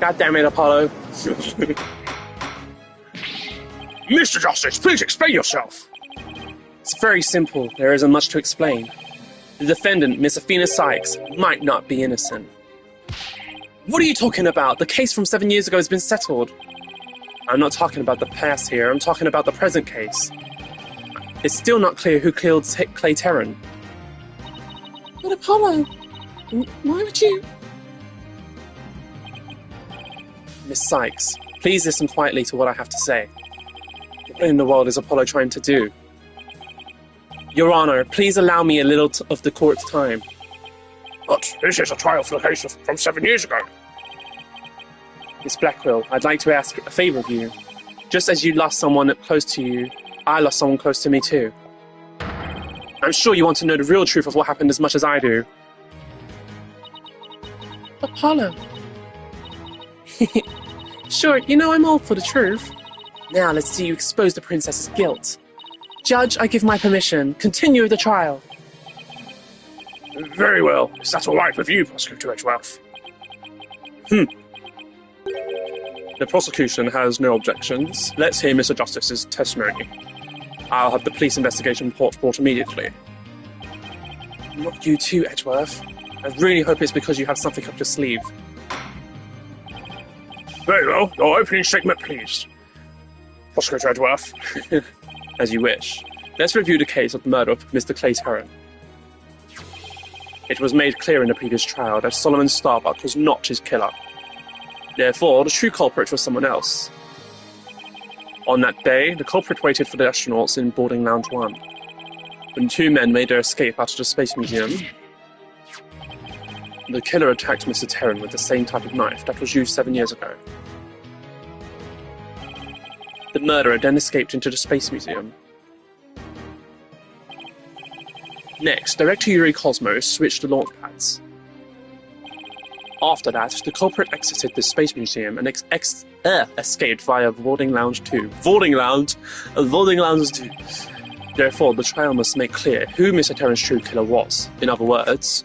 God damn it, Apollo. Mr. Justice, please explain yourself. It's very simple. There isn't much to explain. The defendant, Miss Athena Sykes, might not be innocent. What are you talking about? The case from 7 years ago has been settled. I'm not talking about the past here. I'm talking about the present case. It's still not clear who killed Clay Terran. But Apollo, why would you... Miss Sykes, please listen quietly to what I have to say. What in the world is Apollo trying to do? Your Honor, please allow me a little of the court's time. But this is a trial for the case from 7 years ago. Miss Blackwell, I'd like to ask a favor of you. Just as you lost someone close to you, I lost someone close to me too. I'm sure you want to know the real truth of what happened as much as I do. Apollo. Sure, you know I'm all for the truth. Now let's see you expose the princess's guilt. Judge, I give my permission. Continue the trial. Very well. Is that all right with you, Prosecutor Edgeworth? The prosecution has no objections. Let's hear Mr. Justice's testimony. I'll have the police investigation report brought immediately. Not you too, Edgeworth. I really hope it's because you have something up your sleeve. Very well. Your opening statement, please. Prosecutor Edgeworth. As you wish. Let's review the case of the murder of Mr. Clay Terran. It was made clear in the previous trial that Solomon Starbuck was not his killer. Therefore, the true culprit was someone else. On that day, the culprit waited for the astronauts in boarding lounge 1. When two men made their escape out of the Space Museum, the killer attacked Mr. Terran with the same type of knife that was used 7 years ago. The murderer then escaped into the Space Museum. Next, Director Yuri Cosmos switched the launch pads. After that, the culprit exited the Space Museum and escaped via Boarding Lounge 2. Boarding Lounge 2. Therefore, the trial must make clear who Mr. Terran's true killer was. In other words,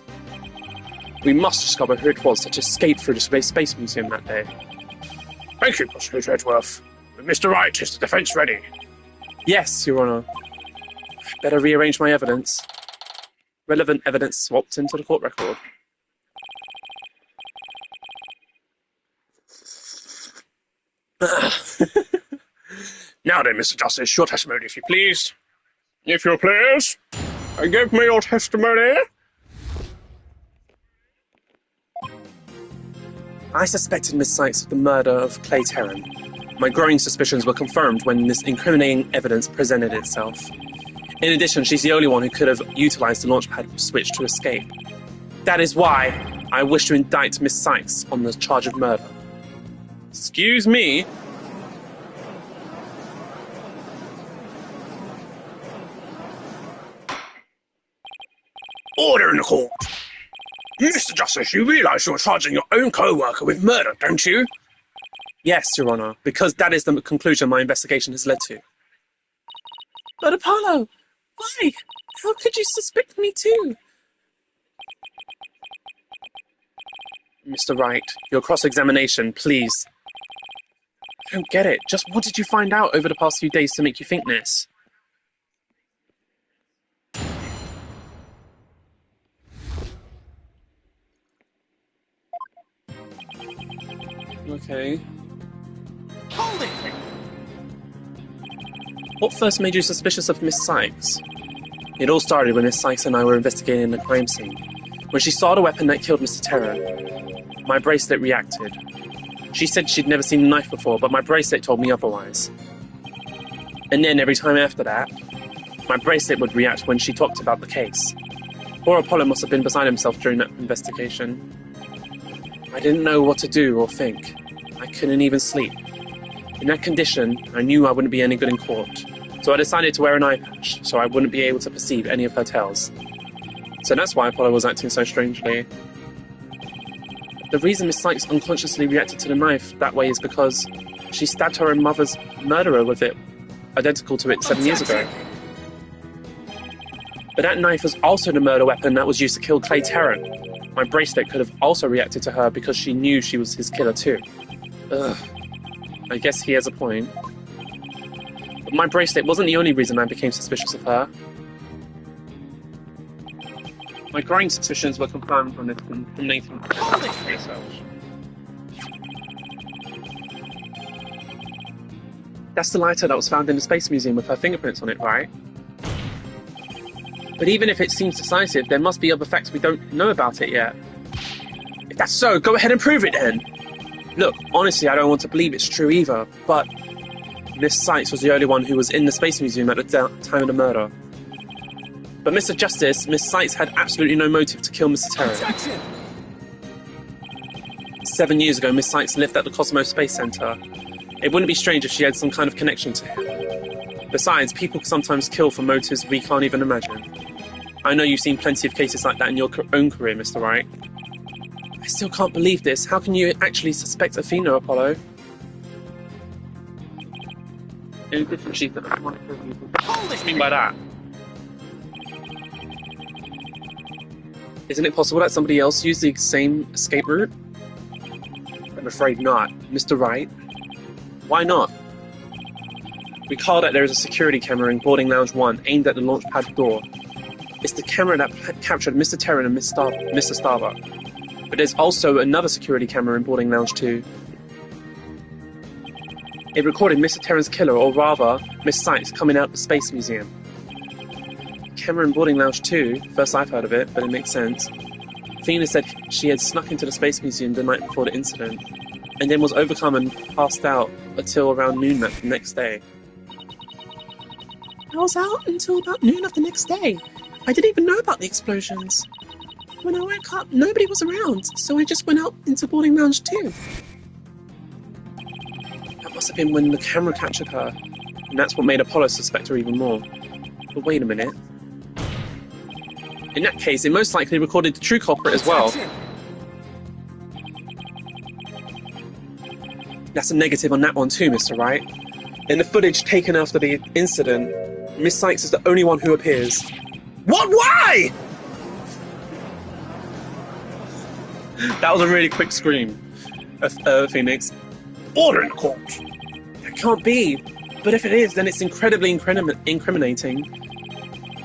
we must discover who it was that escaped through the Space Museum that day. Thank you, Prosecutor Edgeworth. Mr. Wright, is the defense ready? Yes, Your Honor. Better rearrange my evidence. Relevant evidence swapped into the court record. Now then, Mr. Justice, your testimony, if you please. If you please. Give me your testimony. I suspected Miss Sykes of the murder of Clay Terran. My growing suspicions were confirmed when this incriminating evidence presented itself. In addition, she's the only one who could have utilized the launchpad switch to escape. That is why I wish to indict Miss Sykes on the charge of murder. Excuse me? Order in the court. Mr. Justice, you realise you're charging your own co-worker with murder, don't you? Yes, Your Honor, because that is the conclusion my investigation has led to. But Apollo, why? How could you suspect me too? Mr. Wright, your cross-examination, please. I don't get it. Just what did you find out over the past few days to make you think this? Okay. Hold it! What first made you suspicious of Miss Sykes? It all started when Miss Sykes and I were investigating the crime scene. When she saw the weapon that killed Mr. Terran, my bracelet reacted. She said she'd never seen the knife before, but my bracelet told me otherwise. And then every time after that, my bracelet would react when she talked about the case. Poor Apollo must have been beside himself during that investigation. I didn't know what to do or think. I couldn't even sleep. In that condition, I knew I wouldn't be any good in court. So I decided to wear an eye patch, so I wouldn't be able to perceive any of her tells. So that's why Apollo was acting so strangely. The reason Miss Sykes unconsciously reacted to the knife that way is because she stabbed her own mother's murderer with it, identical to it 7 years ago. But that knife was also the murder weapon that was used to kill Clay Terran. My bracelet could have also reacted to her because she knew she was his killer too. Ugh. I guess he has a point. But my bracelet wasn't the only reason I became suspicious of her. My growing suspicions were confirmed from Nathan himself. That's the lighter that was found in the Space Museum with her fingerprints on it, right? But even if it seems decisive, there must be other facts we don't know about it yet. If that's so, go ahead and prove it then! Look, honestly, I don't want to believe it's true either, but Miss Sykes was the only one who was in the Space Museum at the time of the murder. But Mr. Justice, Miss Sykes had absolutely no motive to kill Mr. Terror. 7 years ago, Miss Sykes lived at the Cosmos Space Center. It wouldn't be strange if she had some kind of connection to him. Besides, people sometimes kill for motives we can't even imagine. I know you've seen plenty of cases like that in your own career, Mr. Wright. I still can't believe this. How can you actually suspect Athena, Apollo? What do you mean by that? Isn't it possible that somebody else used the same escape route? I'm afraid not. Mr. Wright? Why not? Recall that there is a security camera in boarding lounge 1 aimed at the launch pad door. It's the camera that captured Mr. Terran and Mr. Starbuck. But there's also another security camera in boarding lounge 2. It recorded Mr. Terran's killer, or rather, Miss Sykes, coming out of the Space Museum. Camera in boarding lounge 2, first I've heard of it, but it makes sense. Athena said she had snuck into the Space Museum the night before the incident, and then was overcome and passed out until around noon the next day. I was out until about noon of the next day. I didn't even know about the explosions. When I woke up, nobody was around, so I just went out into boarding lounge 2. That must have been when the camera captured her, and that's what made Apollo suspect her even more. But wait a minute. In that case, it most likely recorded the true culprit as well. That's a negative on that one too, Mr. Wright. In the footage taken after the incident, Miss Sykes is the only one who appears. What? Why? That was a really quick scream of Phoenix. Order in court! That can't be. But if it is, then it's incredibly incriminating.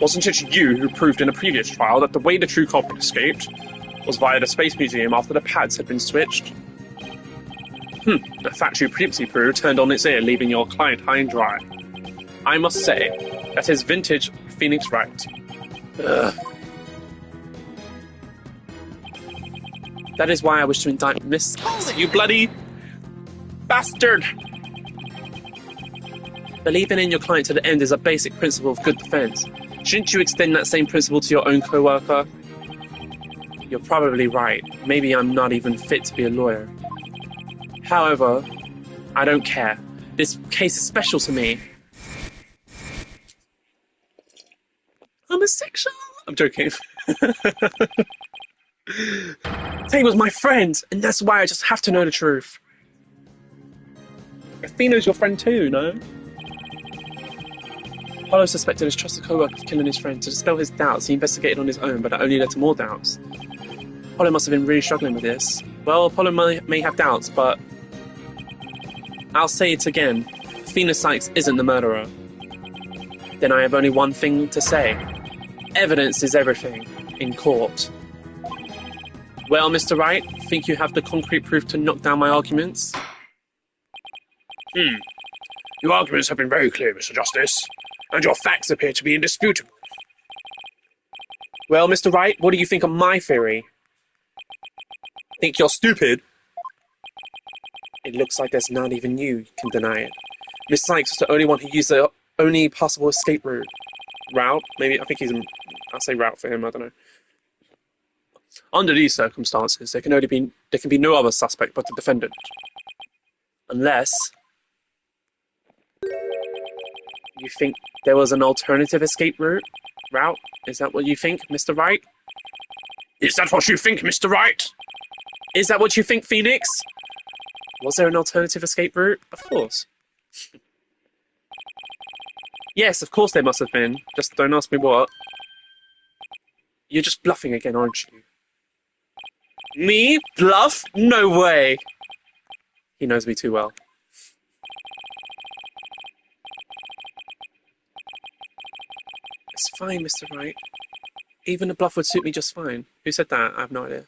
Wasn't it you who proved in a previous trial that the way the true culprit escaped was via the Space Museum after the pads had been switched? The fact you previously proved turned on its ear, leaving your client high and dry. I must say, that is vintage Phoenix Wright. Ugh. That is why I wish to indict Miss Sykes, you bloody bastard! Believing in your client to the end is a basic principle of good defense. Shouldn't you extend that same principle to your own co-worker? You're probably right. Maybe I'm not even fit to be a lawyer. However, I don't care. This case is special to me. I'm a sexual. I'm joking. Tay was my friend, and that's why I just have to know the truth. Athena's your friend too, no? Apollo suspected his trusted co-worker of killing his friend. To dispel his doubts, he investigated on his own, but that only led to more doubts. Apollo must have been really struggling with this. Well, Apollo may have doubts, but I'll say it again. Athena Sykes isn't the murderer. Then I have only one thing to say. Evidence is everything in court. Well, Mr. Wright, think you have the concrete proof to knock down my arguments? Your arguments have been very clear, Mr. Justice, and your facts appear to be indisputable. Well, Mr. Wright, what do you think of my theory? Think you're stupid? It looks like there's not even you can deny it. Miss Sykes was the only one who used the only possible escape route. Maybe, I think I'll say route for him, I don't know. Under these circumstances, there can be no other suspect but the defendant. Unless you think there was an alternative escape route? Is that what you think, Mr. Wright? Is that what you think, Mr. Wright? Is that what you think, Phoenix? Was there an alternative escape route? Of course. Yes, of course there must have been. Just don't ask me what. You're just bluffing again, aren't you? Me? Bluff? No way! He knows me too well. It's fine, Mr. Wright. Even a bluff would suit me just fine. Who said that? I have no idea.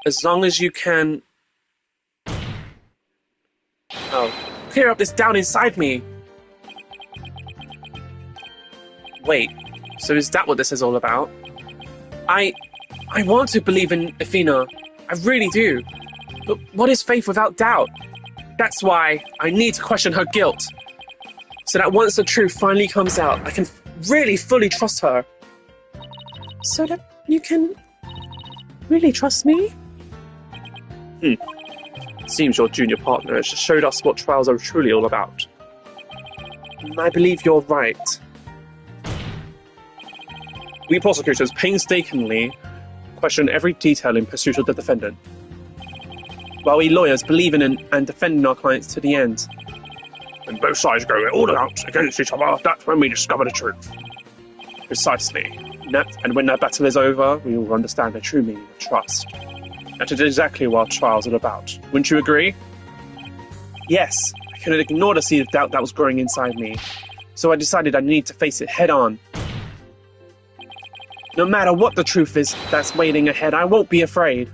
As long as you can... Oh. Clear up this doubt inside me! Wait, so is that what this is all about? I want to believe in Athena. I really do. But what is faith without doubt? That's why I need to question her guilt. So that once the truth finally comes out, I can really fully trust her. So that you can really trust me? Seems your junior partner has just showed us what trials are truly all about. I believe you're right. We prosecutors painstakingly question every detail in pursuit of the defendant, while we lawyers believe in and defend our clients to the end. When both sides go all out against each other, that's when we discover the truth. Precisely. And when that battle is over, we will understand the true meaning of trust. That is exactly what trials are about. Wouldn't you agree? Yes. I couldn't ignore the seed of doubt that was growing inside me, so I decided I need to face it head on. No matter what the truth is that's waiting ahead, I won't be afraid.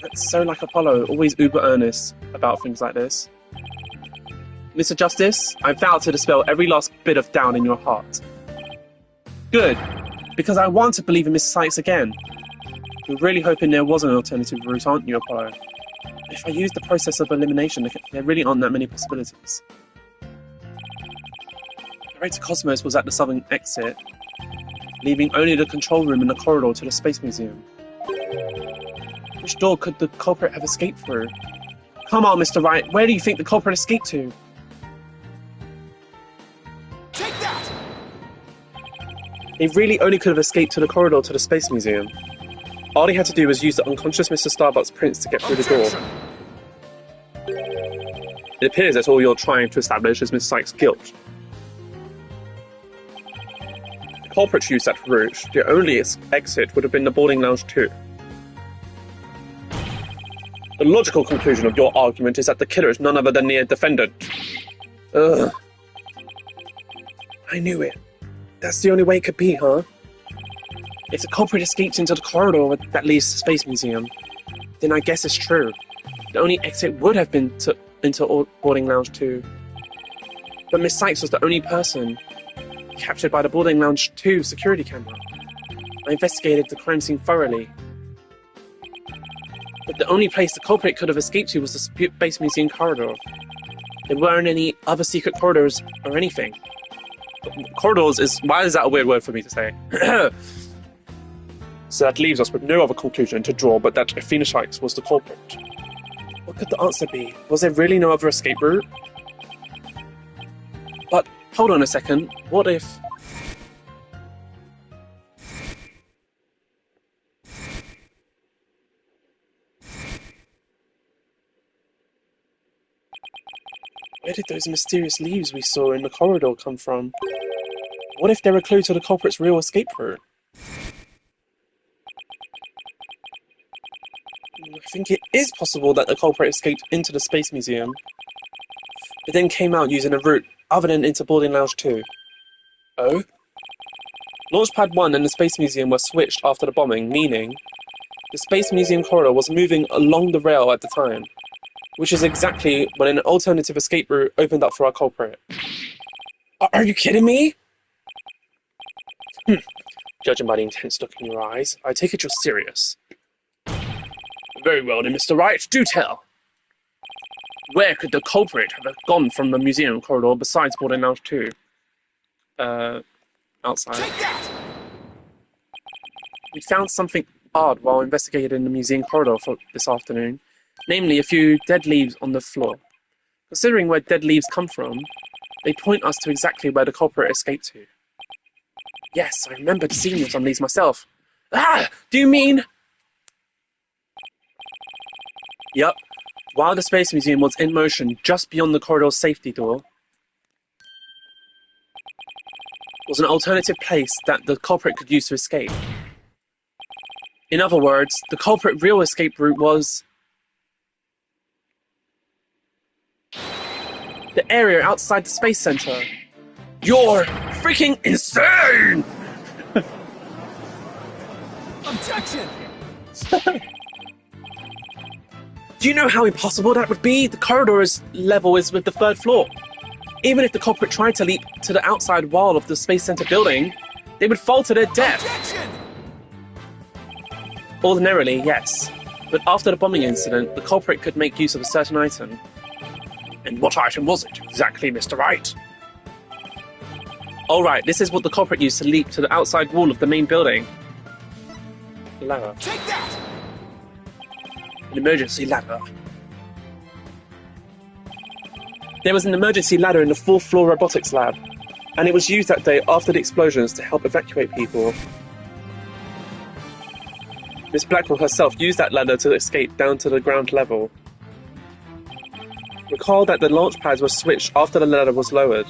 That's so like Apollo, always uber earnest about things like this. Mr. Justice, I vow to dispel every last bit of doubt in your heart. Good, because I want to believe in Miss Sykes again. You're really hoping there was an alternative route, aren't you, Apollo? If I use the process of elimination, there really aren't that many possibilities. The Wright Cosmos was at the southern exit, leaving only the control room and the corridor to the Space Museum. Which door could the culprit have escaped through? Come on, Mr. Wright, where do you think the culprit escaped to? Take that! They really only could have escaped to the corridor to the Space Museum. All he had to do was use the unconscious Mr. Starbuck's prince to get through the door. It appears that all you're trying to establish is Miss Sykes' guilt. The culprit used that route. The only exit would have been the boarding lounge too. The logical conclusion of your argument is that the killer is none other than the defendant. Ugh. I knew it. That's the only way it could be, huh? If the culprit escaped into the corridor that leads to the Space Museum, then I guess it's true. The only exit would have been into boarding lounge 2. But Miss Sykes was the only person captured by the boarding lounge 2 security camera. I investigated the crime scene thoroughly. But the only place the culprit could have escaped to was the Space Museum corridor. There weren't any other secret corridors or anything. Corridors is... Why is that a weird word for me to say? So that leaves us with no other conclusion to draw but that Athena Sykes was the culprit. What could the answer be? Was there really no other escape route? But, hold on a second. What if... Where did those mysterious leaves we saw in the corridor come from? What if they're a clue to the culprit's real escape route? I think it is possible that the culprit escaped into the Space Museum, but then came out using a route other than into boarding lounge 2. Oh? Launchpad 1 and the Space Museum were switched after the bombing, meaning the Space Museum corridor was moving along the rail at the time, which is exactly when an alternative escape route opened up for our culprit. Are you kidding me? Judging by the intense look in your eyes, I take it you're serious. Very well then, Mr. Wright, do tell. Where could the culprit have gone from the museum corridor besides boarding lounge 2? Outside. Take that! We found something odd while investigating the museum corridor for this afternoon. Namely, a few dead leaves on the floor. Considering where dead leaves come from, they point us to exactly where the culprit escaped to. Yes, I remembered seeing some leaves myself. Ah! Do you mean... Yup. While the Space Museum was in motion just beyond the corridor's safety door, was an alternative place that the culprit could use to escape. In other words, the culprit's real escape route was the area outside the Space Center. You're freaking insane! Objection! Do you know how impossible that would be? The corridor's level is with the 3rd floor. Even if the culprit tried to leap to the outside wall of the Space Center building, they would fall to their death. Objection! Ordinarily, yes. But after the bombing incident, the culprit could make use of a certain item. And what item was it exactly, Mr. Wright? Alright, this is what the culprit used to leap to the outside wall of the main building. Ladder. Take that! An emergency ladder. There was an emergency ladder in the 4th floor robotics lab, and it was used that day after the explosions to help evacuate people. Miss Blackwell herself used that ladder to escape down to the ground level. Recall that the launch pads were switched after the ladder was lowered.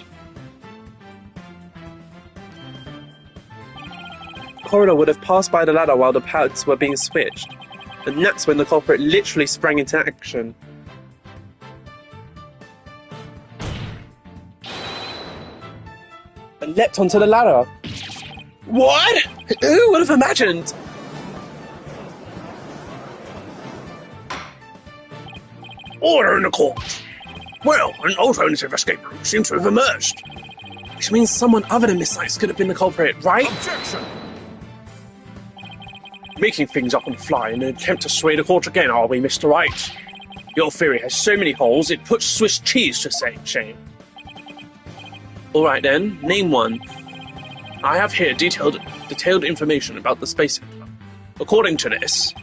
The corridor would have passed by the ladder while the pads were being switched, and that's when the culprit literally sprang into action. And leapt onto the ladder. What? Who would have imagined? Order in the court. Well, an alternative escape route seems to have emerged. Which means someone other than Miss Sykes could have been the culprit, right? Objection! Making things up on the fly in an attempt to sway the court again, are we, Mr. Wright? Your theory has so many holes, it puts Swiss cheese to shame. Alright then, name one. I have here detailed information about the Space Center. According to this,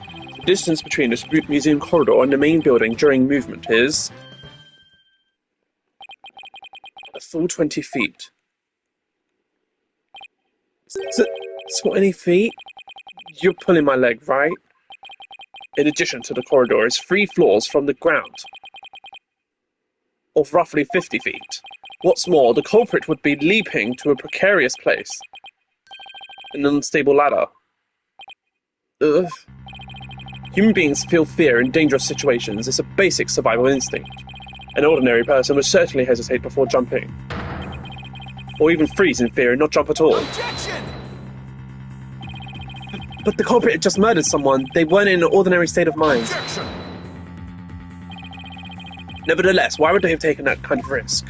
The distance between the museum corridor and the main building during movement is a full 20 feet. 20 feet? You're pulling my leg, right? In addition to the corridor is 3 floors from the ground, of roughly 50 feet. What's more, the culprit would be leaping to a precarious place, an unstable ladder. Ugh. Human beings feel fear in dangerous situations. It's a basic survival instinct. An ordinary person would certainly hesitate before jumping. Or even freeze in fear and not jump at all. Objection! But the culprit had just murdered someone. They weren't in an ordinary state of mind. Objection! Nevertheless, why would they have taken that kind of risk?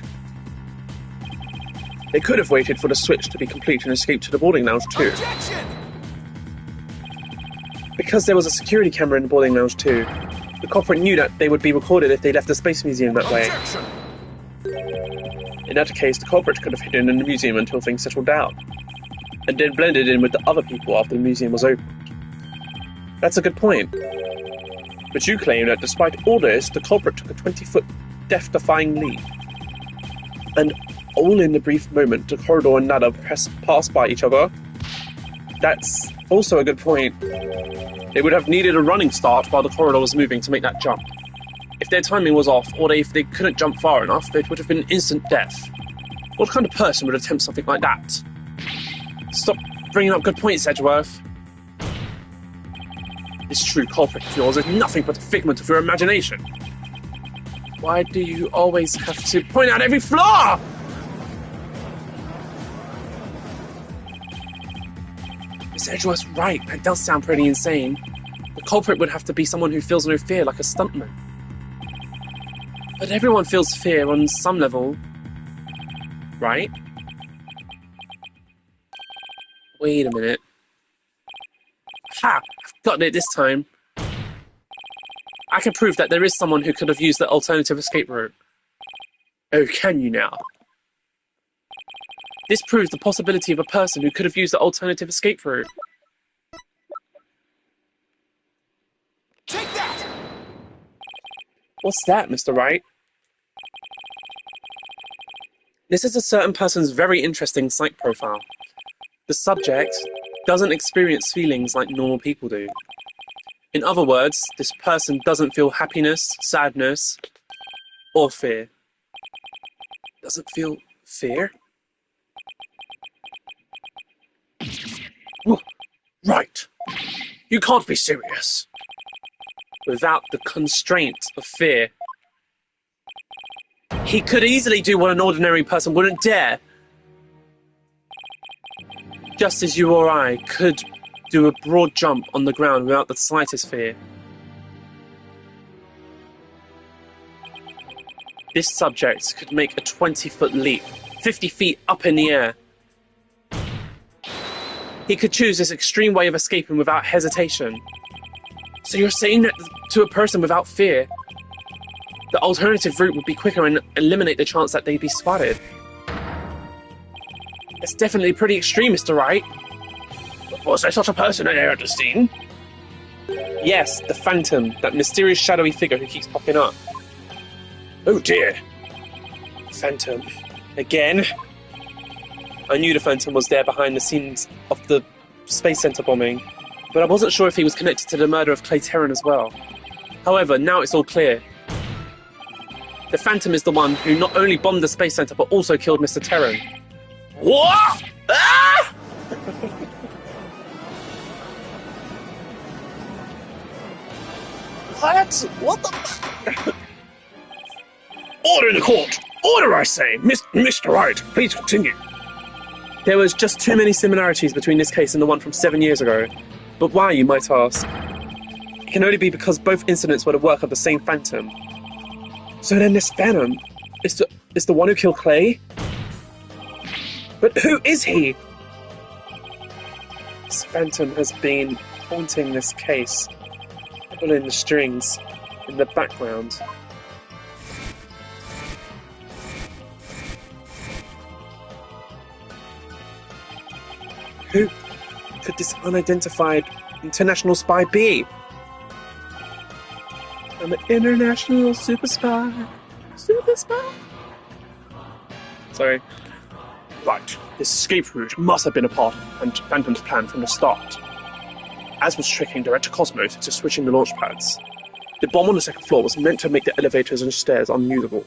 They could have waited for the switch to be complete and escaped to the boarding lounge too. Objection! Because there was a security camera in the boarding lounge too. The culprit knew that they would be recorded if they left the Space Museum that way. Objection! In that case, the culprit could have hidden in the museum until things settled down, and then blended in with the other people after the museum was opened. That's a good point. But you claim that despite all this, the culprit took a 20-foot death-defying leap. And all in the brief moment the corridor and ladder passed by each other. That's also a good point. They would have needed a running start while the corridor was moving to make that jump. If their timing was off, or if they couldn't jump far enough, it would have been instant death. What kind of person would attempt something like that? Stop bringing up good points, Edgeworth. This true culprit of yours is nothing but a figment of your imagination. Why do you always have to point out every flaw? Miss Edgeworth's right, that does sound pretty insane. The culprit would have to be someone who feels no fear, like a stuntman. But everyone feels fear on some level, right? Wait a minute. Ha! I've gotten it this time. I can prove that there is someone who could have used the alternative escape route. Oh, can you now? This proves the possibility of a person who could have used the alternative escape route. Take that! What's that, Mr. Wright? This is a certain person's very interesting psych profile. The subject doesn't experience feelings like normal people do. In other words, this person doesn't feel happiness, sadness, or fear. Doesn't feel fear? Right. You can't be serious. Without the constraint of fear. He could easily do what an ordinary person wouldn't dare. Just as you or I could do a broad jump on the ground without the slightest fear. This subject could make a 20-foot leap, 50 feet up in the air. He could choose this extreme way of escaping without hesitation. So you're saying that to a person without fear, the alternative route would be quicker and eliminate the chance that they'd be spotted. That's definitely pretty extreme, Mr. Wright. Was there such a person in here, Destine? Yes, the Phantom, that mysterious shadowy figure who keeps popping up. Oh dear. Phantom. Again? I knew the Phantom was there behind the scenes of the Space Center bombing, but I wasn't sure if he was connected to the murder of Clay Terran as well. However, now it's all clear. The Phantom is the one who not only bombed the Space Center, but also killed Mr. Terran. What? Ah! What the... Order in the court! Order, I say! Mr. Wright, please continue. There was just too many similarities between this case and the one from 7 years ago. But why, you might ask? It can only be because both incidents were the work of the same Phantom. So then this Phantom is the one who killed Clay? But who is he? This Phantom has been haunting this case, pulling the strings in the background. Who could this unidentified international spy be? I'm an international super spy. Super spy? Sorry. Right, this escape route must have been a part of Phantom's plan from the start. As was tricking Director Cosmos into switching the launch pads. The bomb on the second floor was meant to make the elevators and stairs unusable.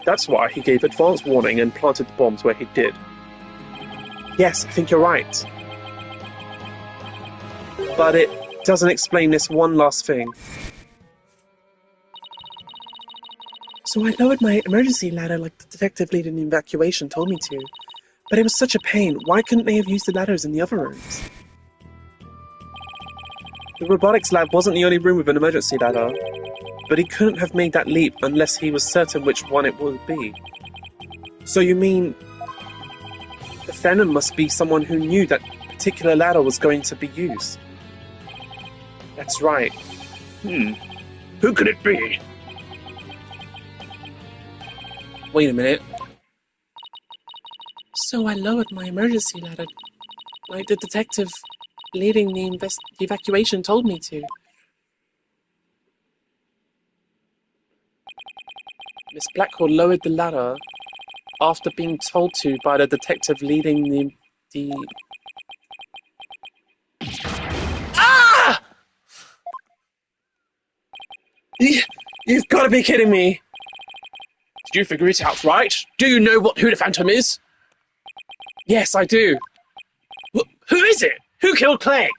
That's why he gave advance warning and planted the bombs where he did. Yes, I think you're right. But it doesn't explain this one last thing. So I lowered my emergency ladder like the detective leading the evacuation told me to. But it was such a pain. Why couldn't they have used the ladders in the other rooms? The robotics lab wasn't the only room with an emergency ladder. But he couldn't have made that leap unless he was certain which one it would be. So you mean... the Phantom must be someone who knew that particular ladder was going to be used. That's right. Who could it be? Wait a minute. So I lowered my emergency ladder, like the detective leading the evacuation told me to. Miss Blackwell lowered the ladder after being told to by the detective leading the... Ah! You've got to be kidding me! Did you figure it out, right? Do you know who the Phantom is? Yes, I do. Who is it? Who killed Clay?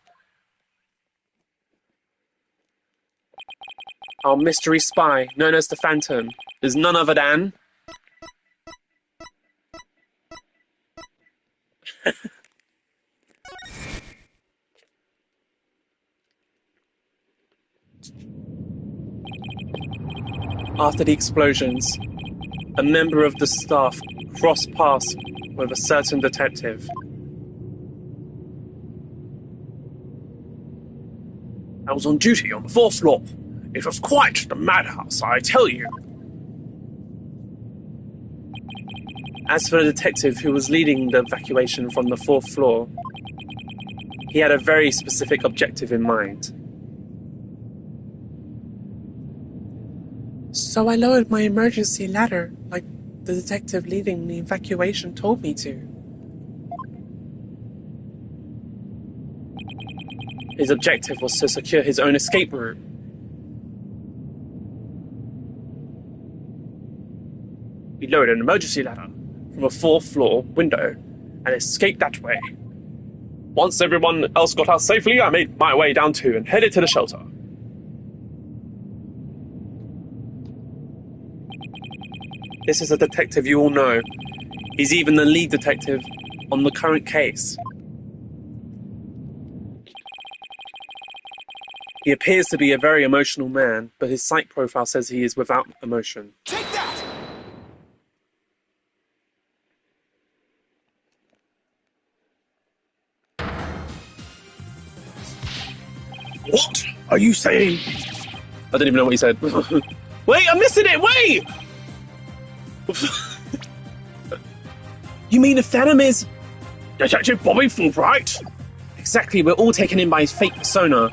Our mystery spy, known as the Phantom, is none other than... After the explosions, a member of the staff crossed paths with a certain detective. I was on duty on the 4th floor. It was quite the madhouse, I tell you. As for the detective who was leading the evacuation from the 4th floor, he had a very specific objective in mind. So I lowered my emergency ladder, like the detective leading the evacuation told me to. His objective was to secure his own escape route. He lowered an emergency ladder from a 4th floor window and escaped that way. Once everyone else got out safely, I made my way down too and headed to the shelter. This is a detective you all know. He's even the lead detective on the current case. He appears to be a very emotional man, but his psych profile says he is without emotion. Take that! What are you saying? I don't even know what he said. Wait, I'm missing it! Wait! You mean the Phantom is... Detective Bobby Fulbright? Exactly, we're all taken in by his fake persona.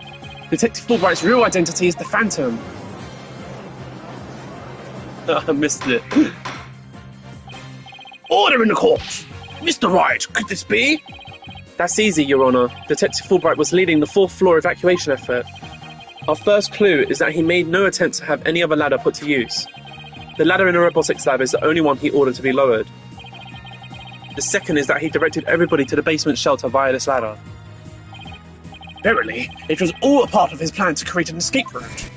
Detective Fulbright's real identity is the Phantom. I missed it. Order in the court! Mr. Wright, could this be? That's easy, Your Honor. Detective Fulbright was leading the 4th floor evacuation effort. Our first clue is that he made no attempt to have any other ladder put to use. The ladder in the robotics lab is the only one he ordered to be lowered. The second is that he directed everybody to the basement shelter via this ladder. Verily, it was all a part of his plan to create an escape route.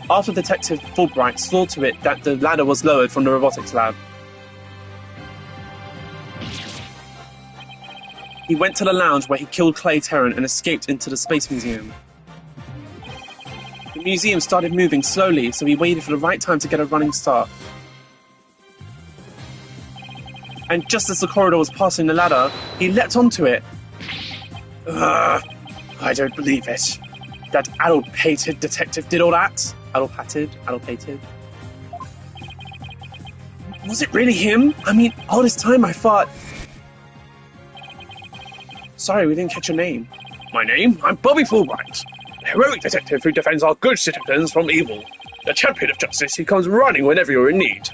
After Detective Fulbright saw to it that the ladder was lowered from the robotics lab, he went to the lounge where he killed Clay Terran and escaped into the Space Museum. The museum started moving slowly, so he waited for the right time to get a running start. And just as the corridor was passing the ladder, he leapt onto it. I don't believe it. That addle-pated detective did all that? Addle-pated. Was it really him? I mean, all this time I thought... Sorry, we didn't catch your name. My name? I'm Bobby Fulbright, a heroic detective who defends our good citizens from evil. The champion of justice who comes running whenever you're in need.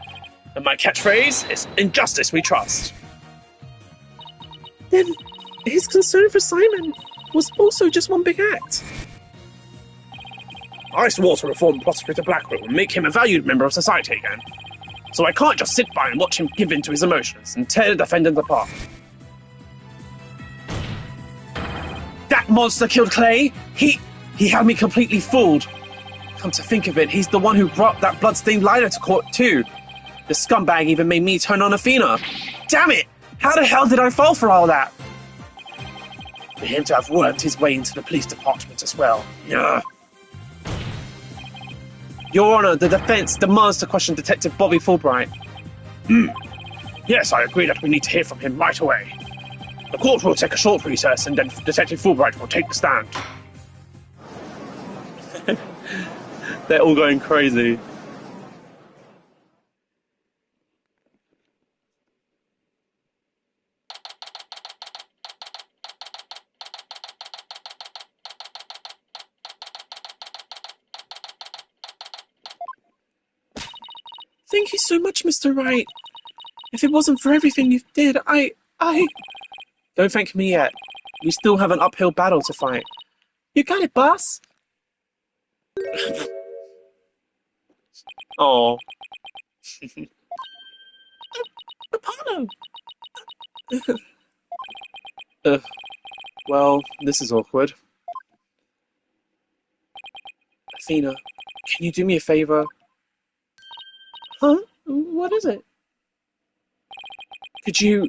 And my catchphrase is, in justice we trust. Then his concern for Simon was also just one big act. I swore to reform Prosecutor Blackwell and make him a valued member of society again. So I can't just sit by and watch him give in to his emotions and tear the defendant apart. That monster killed Clay. He had me completely fooled. Come to think of it, he's the one who brought that bloodstained lighter to court too. The scumbag even made me turn on Athena. Damn it! How the hell did I fall for all that? For him to have wormed his way into the police department as well. Yeah. Your Honor, the defense demands to question Detective Bobby Fulbright. Yes, I agree that we need to hear from him right away. The court will take a short recess and then Detective Fulbright will take the stand. They're all going crazy. Thank you so much, Mr. Wright. If it wasn't for everything you did, I... Don't thank me yet. We still have an uphill battle to fight. You got it, boss. Oh. Apollo. Well, this is awkward. Athena, can you do me a favor? Huh? What is it? Could you...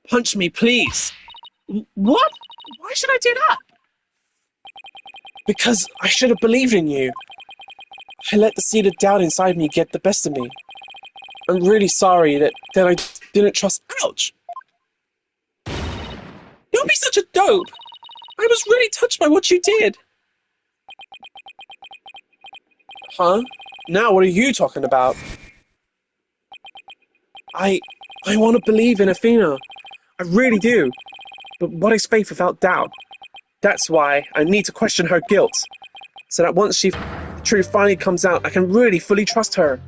punch me, please? What? Why should I do that? Because I should have believed in you. I let the seed of doubt inside me get the best of me. I'm really sorry that I didn't trust... Ouch! Don't be such a dope! I was really touched by what you did. Huh? Now what are you talking about? I want to believe in Athena. I really do. But what is faith without doubt? That's why I need to question her guilt. So that once the truth finally comes out, I can really fully trust her.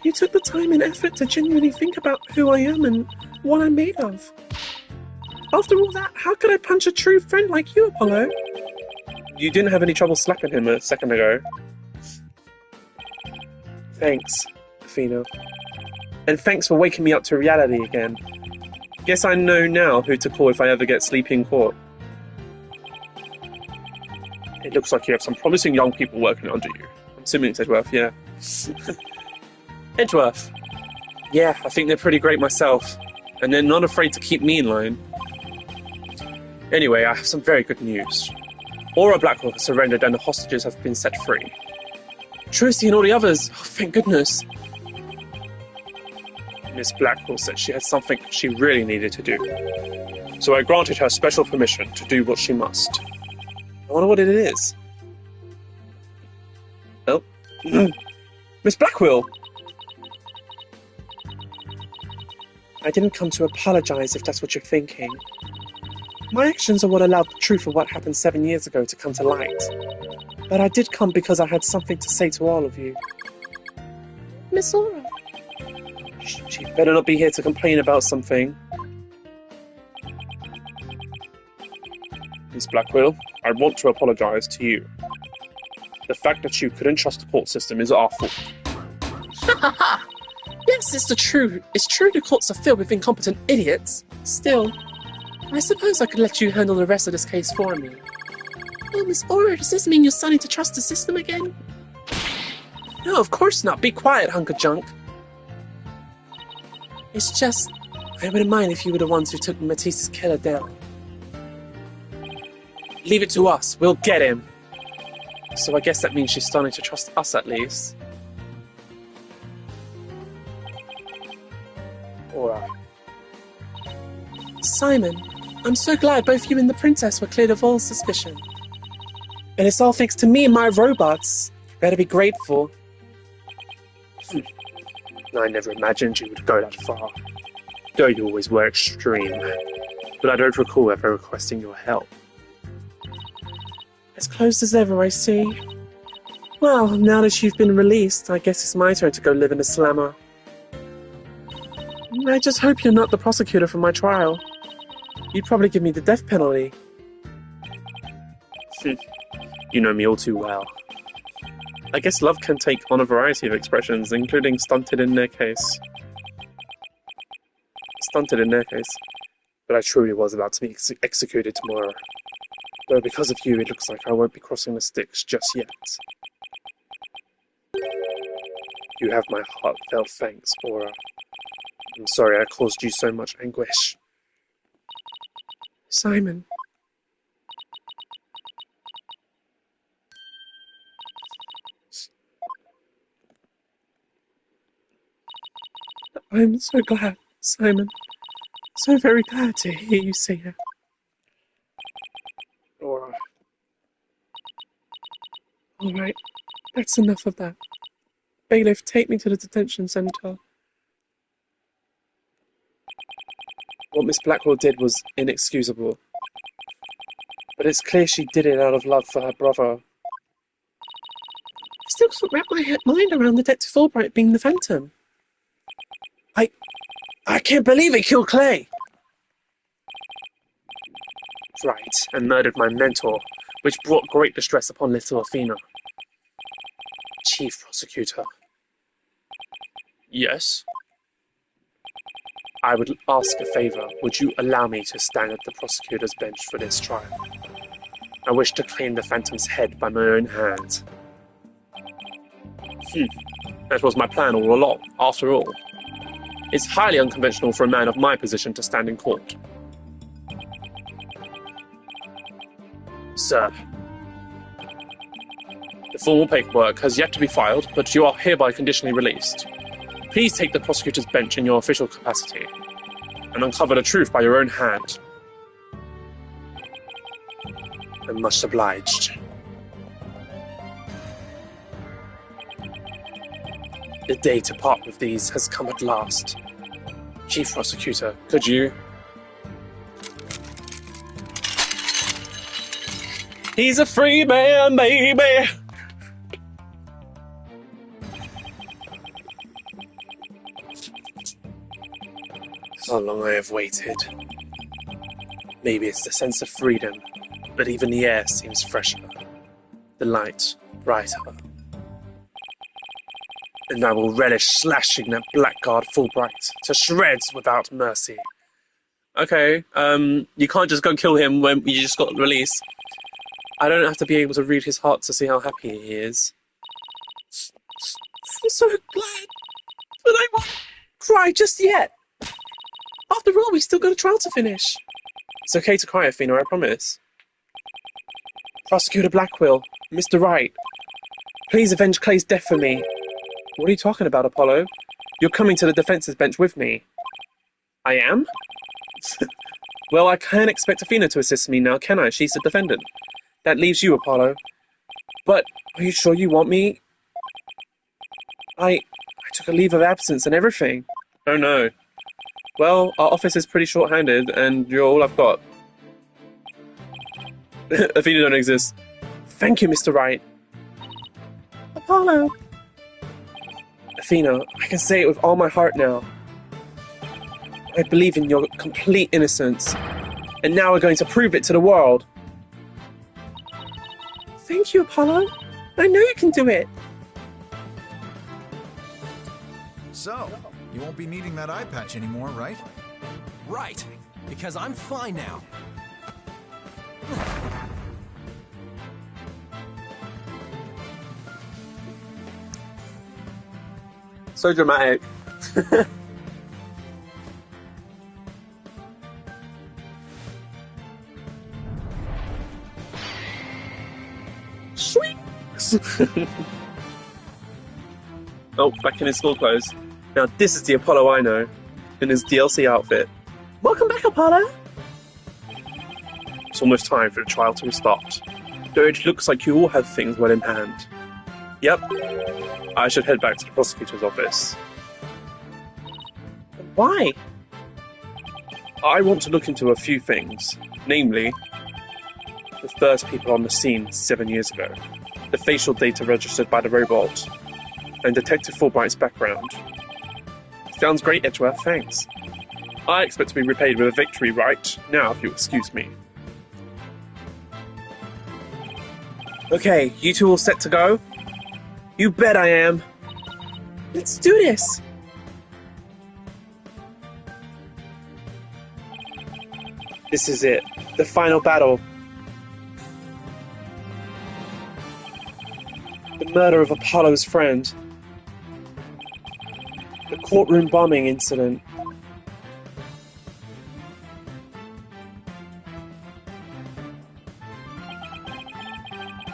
You took the time and effort to genuinely think about who I am and what I'm made of. After all that, how could I punch a true friend like you, Apollo? You didn't have any trouble slapping him a second ago. Thanks, Athena. And thanks for waking me up to reality again. Guess I know now who to call if I ever get sleepy in court. It looks like you have some promising young people working under you. I'm assuming it's Edgeworth, yeah. Edgeworth. Yeah, I think they're pretty great myself. And they're not afraid to keep me in line. Anyway, I have some very good news. Aura Blackwell has surrendered and the hostages have been set free. Tracy and all the others, oh, thank goodness. Miss Blackwell said she had something she really needed to do. So I granted her special permission to do what she must. I wonder what it is. Oh. Miss Blackwell! I didn't come to apologize if that's what you're thinking. My actions are what allowed the truth of what happened 7 years ago to come to light. But I did come because I had something to say to all of you. Miss Aura. She better not be here to complain about something. Miss Blackwell, I want to apologize to you. The fact that you couldn't trust the court system is our fault. Yes, it's true the courts are filled with incompetent idiots. Still, I suppose I could let you handle the rest of this case for me. Oh, Miss Aura, does this mean you're starting to trust the system again? No, of course not. Be quiet, hunk of junk. It's just, I wouldn't mind if you were the ones who took Matisse's killer down. Leave it to us. We'll get him. So I guess that means she's starting to trust us at least. Alright. Simon, I'm so glad both you and the princess were cleared of all suspicion. And it's all thanks to me and my robots. You better be grateful. I never imagined you would go that far. Though you always were extreme. But I don't recall ever requesting your help. As close as ever, I see. Well, now that you've been released, I guess it's my turn to go live in a slammer. I just hope you're not the prosecutor for my trial. You'd probably give me the death penalty. You know me all too well. I guess love can take on a variety of expressions, including stunted in their case. But I truly was about to be executed tomorrow. Though because of you, it looks like I won't be crossing the sticks just yet. You have my heartfelt thanks, Aura. I'm sorry I caused you so much anguish. Simon. I'm so glad, Simon. So very glad to hear you say that. Aura. Alright, that's enough of that. Bailiff, take me to the detention centre. What Miss Blackwell did was inexcusable. But it's clear she did it out of love for her brother. I still can't wrap my mind around Detective Albright being the Phantom. I can't believe it killed Clay! Right, and murdered my mentor, which brought great distress upon little Athena. Chief Prosecutor. Yes? I would ask a favour. Would you allow me to stand at the prosecutor's bench for this trial? I wish to claim the Phantom's head by my own hand. That was my plan all along, after all. It's highly unconventional for a man of my position to stand in court. Sir, the formal paperwork has yet to be filed, but you are hereby conditionally released. Please take the prosecutor's bench in your official capacity, and uncover the truth by your own hand. I'm much obliged. The day to part with these has come at last. Chief Prosecutor, could you... He's a free man, baby! How long I have waited. Maybe it's the sense of freedom, but even the air seems fresher. The light brighter. and I will relish slashing that blackguard Fulbright to shreds without mercy. Okay, you can't just go kill him when you just got released. I don't have to be able to read his heart to see how happy he is. I'm so glad, but I won't cry just yet. After all, we still got a trial to finish. It's okay to cry, Athena, I promise. Prosecutor Blackwell, Mr. Wright, please avenge Clay's death for me. What are you talking about, Apollo? You're coming to the defense's bench with me. I am? Well, I can't expect Athena to assist me now, can I? She's the defendant. That leaves you, Apollo. But, are you sure you want me? I took a leave of absence and everything. Oh no. Well, our office is pretty short-handed, and you're all I've got. Athena don't exist. Thank you, Mr. Wright. Apollo. Athena, I can say it with all my heart now. I believe in your complete innocence, and now we're going to prove it to the world. Thank you, Apollo. I know you can do it. So, you won't be needing that eye patch anymore, right? Right, because I'm fine now. So dramatic. Sweet. Oh, back in his school clothes. Now this is the Apollo I know, in his DLC outfit. Welcome back, Apollo. It's almost time for the trial to restart. Though it looks like you all have things well in hand. Yep. I should head back to the prosecutor's office. Why? I want to look into a few things, namely, the first people on the scene 7 years ago, the facial data registered by the robot, and Detective Fulbright's background. Sounds great, Edgeworth, thanks. I expect to be repaid with a victory right now, if you'll excuse me. Okay, you two all set to go? You bet I am. Let's do this. This is it. The final battle. The murder of Apollo's friend. The courtroom bombing incident.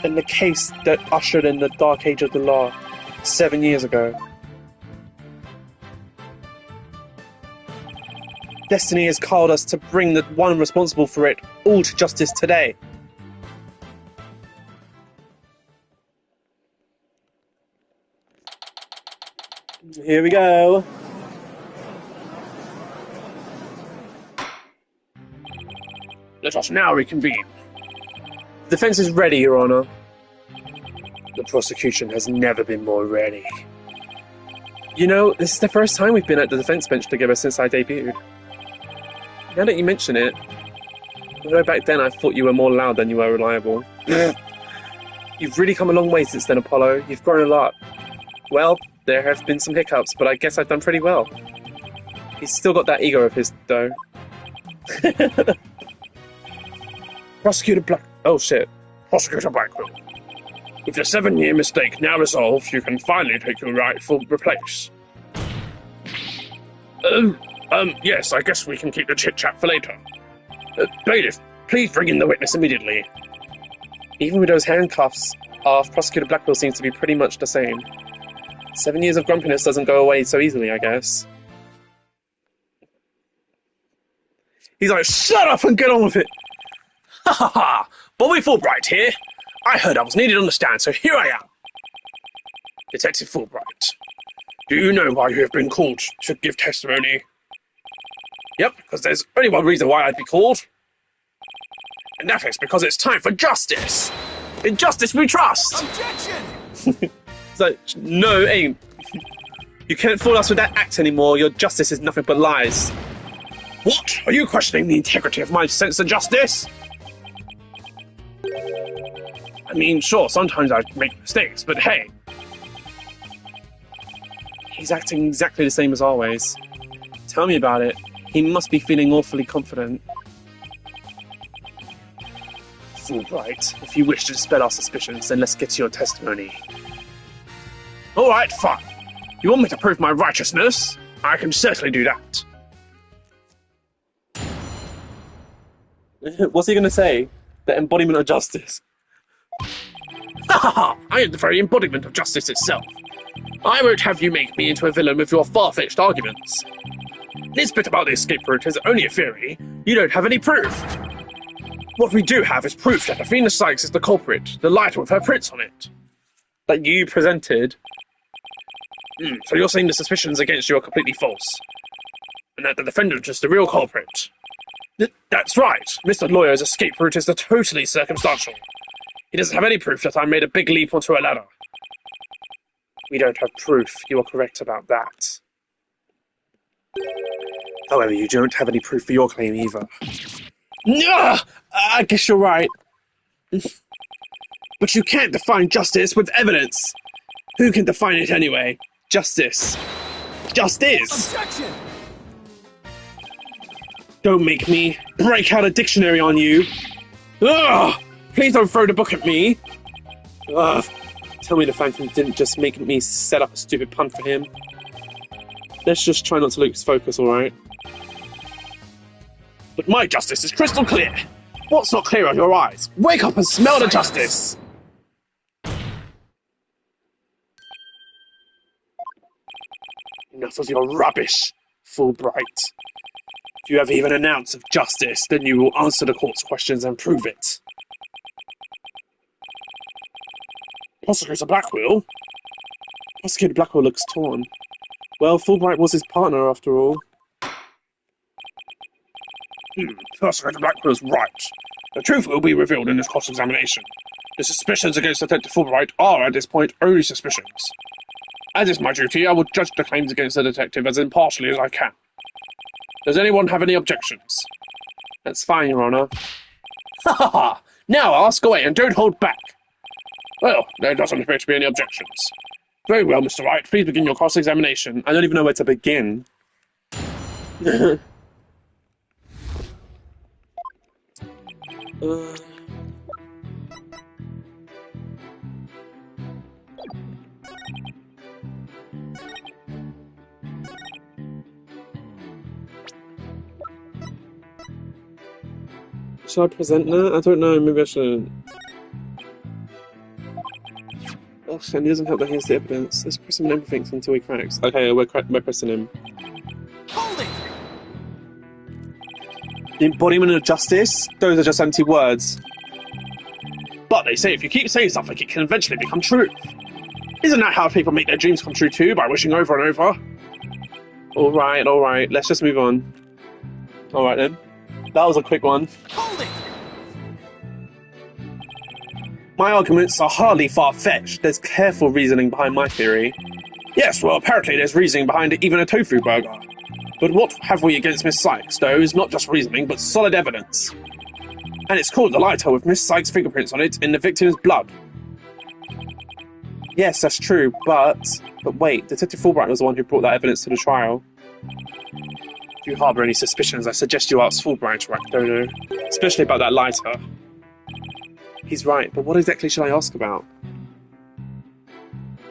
And the case that ushered in the dark age of the law 7 years ago. Destiny has called us to bring the one responsible for it all to justice today. Here we go. Let us now reconvene. The defense is ready, Your Honor. The prosecution has never been more ready. You know, this is the first time we've been at the defense bench together since I debuted. Now that you mention it, although back then I thought you were more loud than you were reliable. You've really come a long way since then, Apollo. You've grown a lot. Well, there have been some hiccups, but I guess I've done pretty well. He's still got that ego of his, though. Prosecutor Prosecutor Blackwell. With your 7-year mistake now resolved, you can finally take your rightful place. Yes, I guess we can keep the chit-chat for later. Bailiff, please bring in the witness immediately. Even with those handcuffs, our Prosecutor Blackwell seems to be pretty much the same. 7 years of grumpiness doesn't go away so easily, I guess. He's like, shut up and get on with it! Ha ha ha! Bobby Fulbright here. I heard I was needed on the stand, so here I am. Detective Fulbright, do you know why you have been called to give testimony? Yep, because there's only one reason why I'd be called. And that is because it's time for justice! In justice we trust! Objection! It's like, no, aim. You can't fool us with that act anymore. Your justice is nothing but lies. What? Are you questioning the integrity of my sense of justice? I mean, sure, sometimes I make mistakes, but hey. He's acting exactly the same as always. Tell me about it. He must be feeling awfully confident. Wright, if you wish to dispel our suspicions, then let's get to your testimony. Alright, fine. You want me to prove my righteousness? I can certainly do that. What's he going to say? The embodiment of justice. Ha ha ha! I am the very embodiment of justice itself. I won't have you make me into a villain with your far-fetched arguments. This bit about the escape route is only a theory. You don't have any proof. What we do have is proof that Athena Sykes is the culprit, the lighter with her prints on it. That you presented. So you're saying the suspicions against you are completely false? And that the defendant is the real culprit? That's right. Mr. Lawyer's escape route is totally circumstantial. He doesn't have any proof that I made a big leap onto a ladder. We don't have proof. You are correct about that. However, you don't have any proof for your claim either. I guess you're right. But you can't define justice with evidence. Who can define it anyway? Justice. Justice! Objection! Don't make me break out a dictionary on you. Ugh! Please don't throw the book at me. Ugh. Tell me the Phantom didn't just make me set up a stupid pun for him. Let's just try not to lose focus, alright? But my justice is crystal clear. What's not clear on your eyes? Wake up and smell the justice! Enough of your rubbish, Fulbright. If you have even an ounce of justice, then you will answer the court's questions and prove it. Prosecutor Blackwell? Prosecutor Blackwell looks torn. Well, Fulbright was his partner after all. Prosecutor Blackwell's right. The truth will be revealed in this cross-examination. The suspicions against Detective Fulbright are, at this point, only suspicions. As is my duty, I will judge the claims against the detective as impartially as I can. Does anyone have any objections? That's fine, Your Honor. Ha ha ha! Now ask away and don't hold back! Well, there doesn't appear to be any objections. Very well, Mr. Wright, please begin your cross-examination. I don't even know where to begin. Should I present that? I don't know, maybe I shouldn't. Oh, and he doesn't help that he has the evidence. Let's press him in everything until he cracks. Okay, we're pressing him. Hold it! The embodiment of justice? Those are just empty words. But they say if you keep saying something, it can eventually become true. Isn't that how people make their dreams come true too, by wishing over and over? Alright, let's just move on. Alright then. That was a quick one. Hold it! My arguments are hardly far-fetched. There's careful reasoning behind my theory. Yes, well, apparently there's reasoning behind even a tofu burger. But what have we against Miss Sykes, though, is not just reasoning, but solid evidence. And it's called the lighter with Miss Sykes' fingerprints on it in the victim's blood. Yes, that's true, but wait, Detective Fulbright was the one who brought that evidence to the trial. If you harbour any suspicions, I suggest you ask Fulbright, right, Dodo? Especially about that lighter. He's right, but what exactly should I ask about?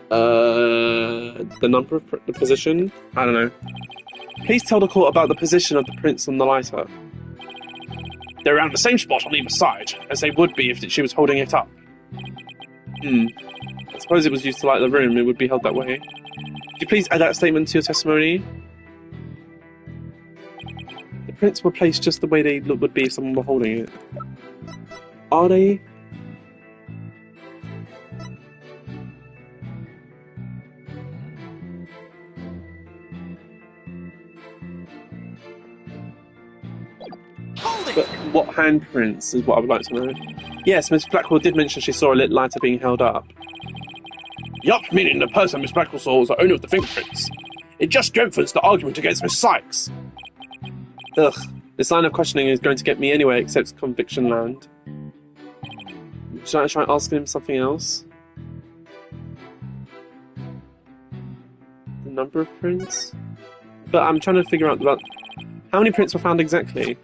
The number of the position? I don't know. Please tell the court about the position of the prints on the lighter. They're around the same spot on either side, as they would be if she was holding it up. I suppose it was used to light the room, it would be held that way. Could you please add that statement to your testimony? The prints were placed just the way they would be if someone were holding it. Are they? But what handprints is what I would like to know. Yes, Miss Blackwell did mention she saw a lit lighter being held up. Yup, meaning the person Miss Blackwell saw was the owner of the fingerprints. It just strengthens the argument against Miss Sykes. Ugh, this line of questioning is going to get me anywhere except conviction land. Should I try asking him something else? The number of prints. But I'm trying to figure out about how many prints were found exactly.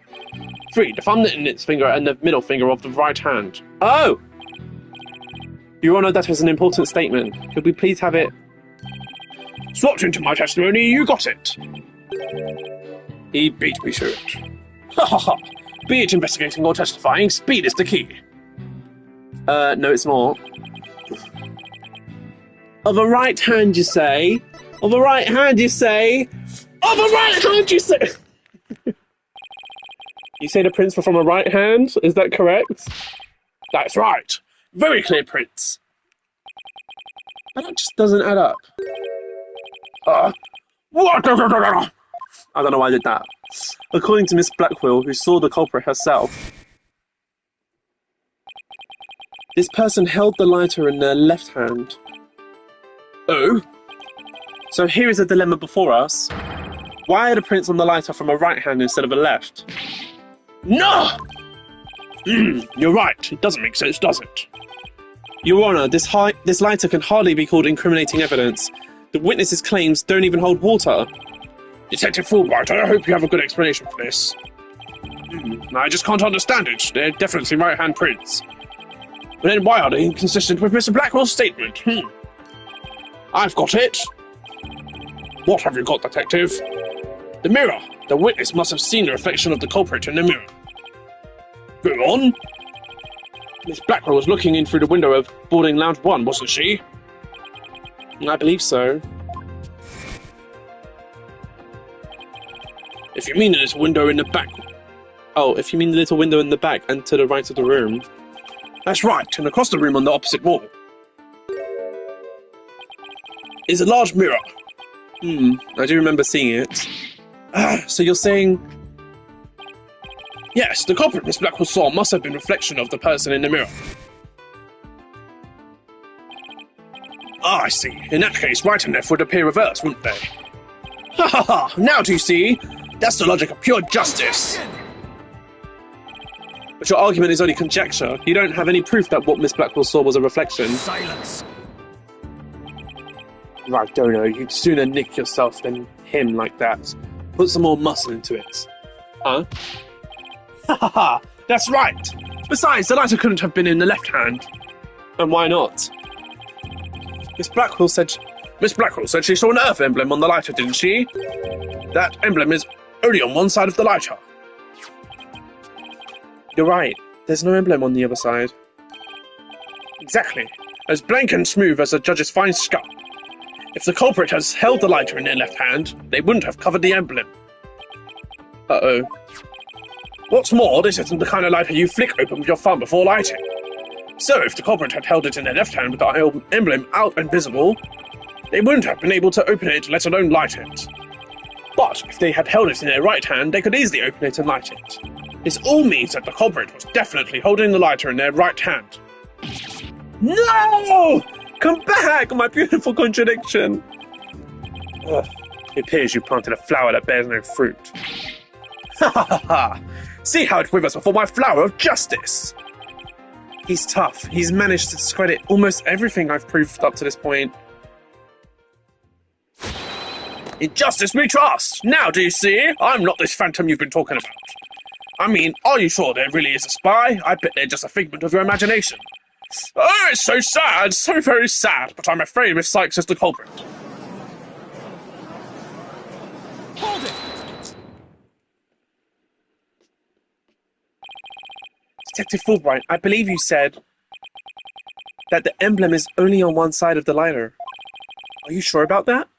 3. The thumb, index finger, and the middle finger of the right hand. Oh! Your Honor, that is an important statement. Could we please have it? Swapped into my testimony, you got it. He beat me to it. Ha ha ha. Be it investigating or testifying, speed is the key. No, it's not. Of a right hand, you say? Of a right hand, you say? Of a right hand, you say? You say the prints were from a right hand? Is that correct? That's right. Very clear prints. That just doesn't add up. What? I don't know why I did that. According to Miss Blackwell, who saw the culprit herself, this person held the lighter in their left hand. Oh? So here is a dilemma before us. Why are the prints on the lighter from a right hand instead of a left? No! You're right. It doesn't make sense, does it? Your Honor, this lighter can hardly be called incriminating evidence. The witness's claims don't even hold water. Detective Fulbright, I hope you have a good explanation for this. I just can't understand it. They're definitely right-hand prints. But then why are they inconsistent with Mr. Blackwell's statement? I've got it. What have you got, detective? The mirror. The witness must have seen the reflection of the culprit in the mirror. Go on. Miss Blackwell was looking in through the window of boarding lounge 1, wasn't she? I believe so. If you mean the little window in the back. Oh, if you mean the little window in the back and to the right of the room. That's right, and across the room on the opposite wall is a large mirror. I do remember seeing it. So you're saying... Yes, the culprit Miss Blackwell saw must have been a reflection of the person in the mirror. Ah, I see. In that case, right and left would appear reversed, wouldn't they? Ha ha ha! Now do you see? That's the logic of pure justice! But your argument is only conjecture. You don't have any proof that what Miss Blackwell saw was a reflection. Silence. Right, Dono, you'd sooner nick yourself than him like that. Put some more muscle into it. Huh? Ha ha ha! That's right! Besides, the lighter couldn't have been in the left hand. And why not? Miss Blackwell said she saw an Earth emblem on the lighter, didn't she? That emblem is only on one side of the lighter. You're right. There's no emblem on the other side. Exactly. As blank and smooth as a judge's fine skull. If the culprit has held the lighter in their left hand, they wouldn't have covered the emblem. Uh-oh. What's more, this isn't the kind of lighter you flick open with your thumb before lighting. So if the culprit had held it in their left hand with the emblem out and visible, they wouldn't have been able to open it, let alone light it. But if they had held it in their right hand, they could easily open it and light it. This all means that the culprit was definitely holding the lighter in their right hand. No! Come back, my beautiful contradiction! Ugh. It appears you planted a flower that bears no fruit. Ha ha ha ha! See how it withers before my flower of justice! He's tough. He's managed to discredit almost everything I've proved up to this point. In justice we trust! Now do you see? I'm not this phantom you've been talking about. I mean, are you sure there really is a spy? I bet they're just a figment of your imagination. Oh, it's so sad, so very sad, but I'm afraid Miss Sykes is the culprit. Hold it! Detective Fulbright, I believe you said that the emblem is only on one side of the lighter. Are you sure about that?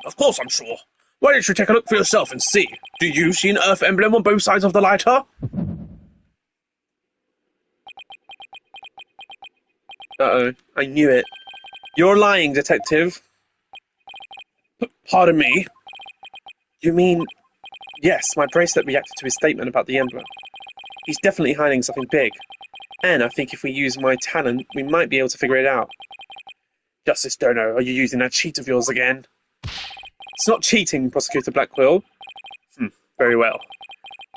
Of course I'm sure. Why don't you take a look for yourself and see? Do you see an Earth emblem on both sides of the lighter? Uh-oh, I knew it. You're lying, Detective. Pardon me? You mean... Yes, my bracelet reacted to his statement about the emblem. He's definitely hiding something big. And I think if we use my talent, we might be able to figure it out. Justice Dono, are you using that cheat of yours again? It's not cheating, Prosecutor Blackwell. Very well.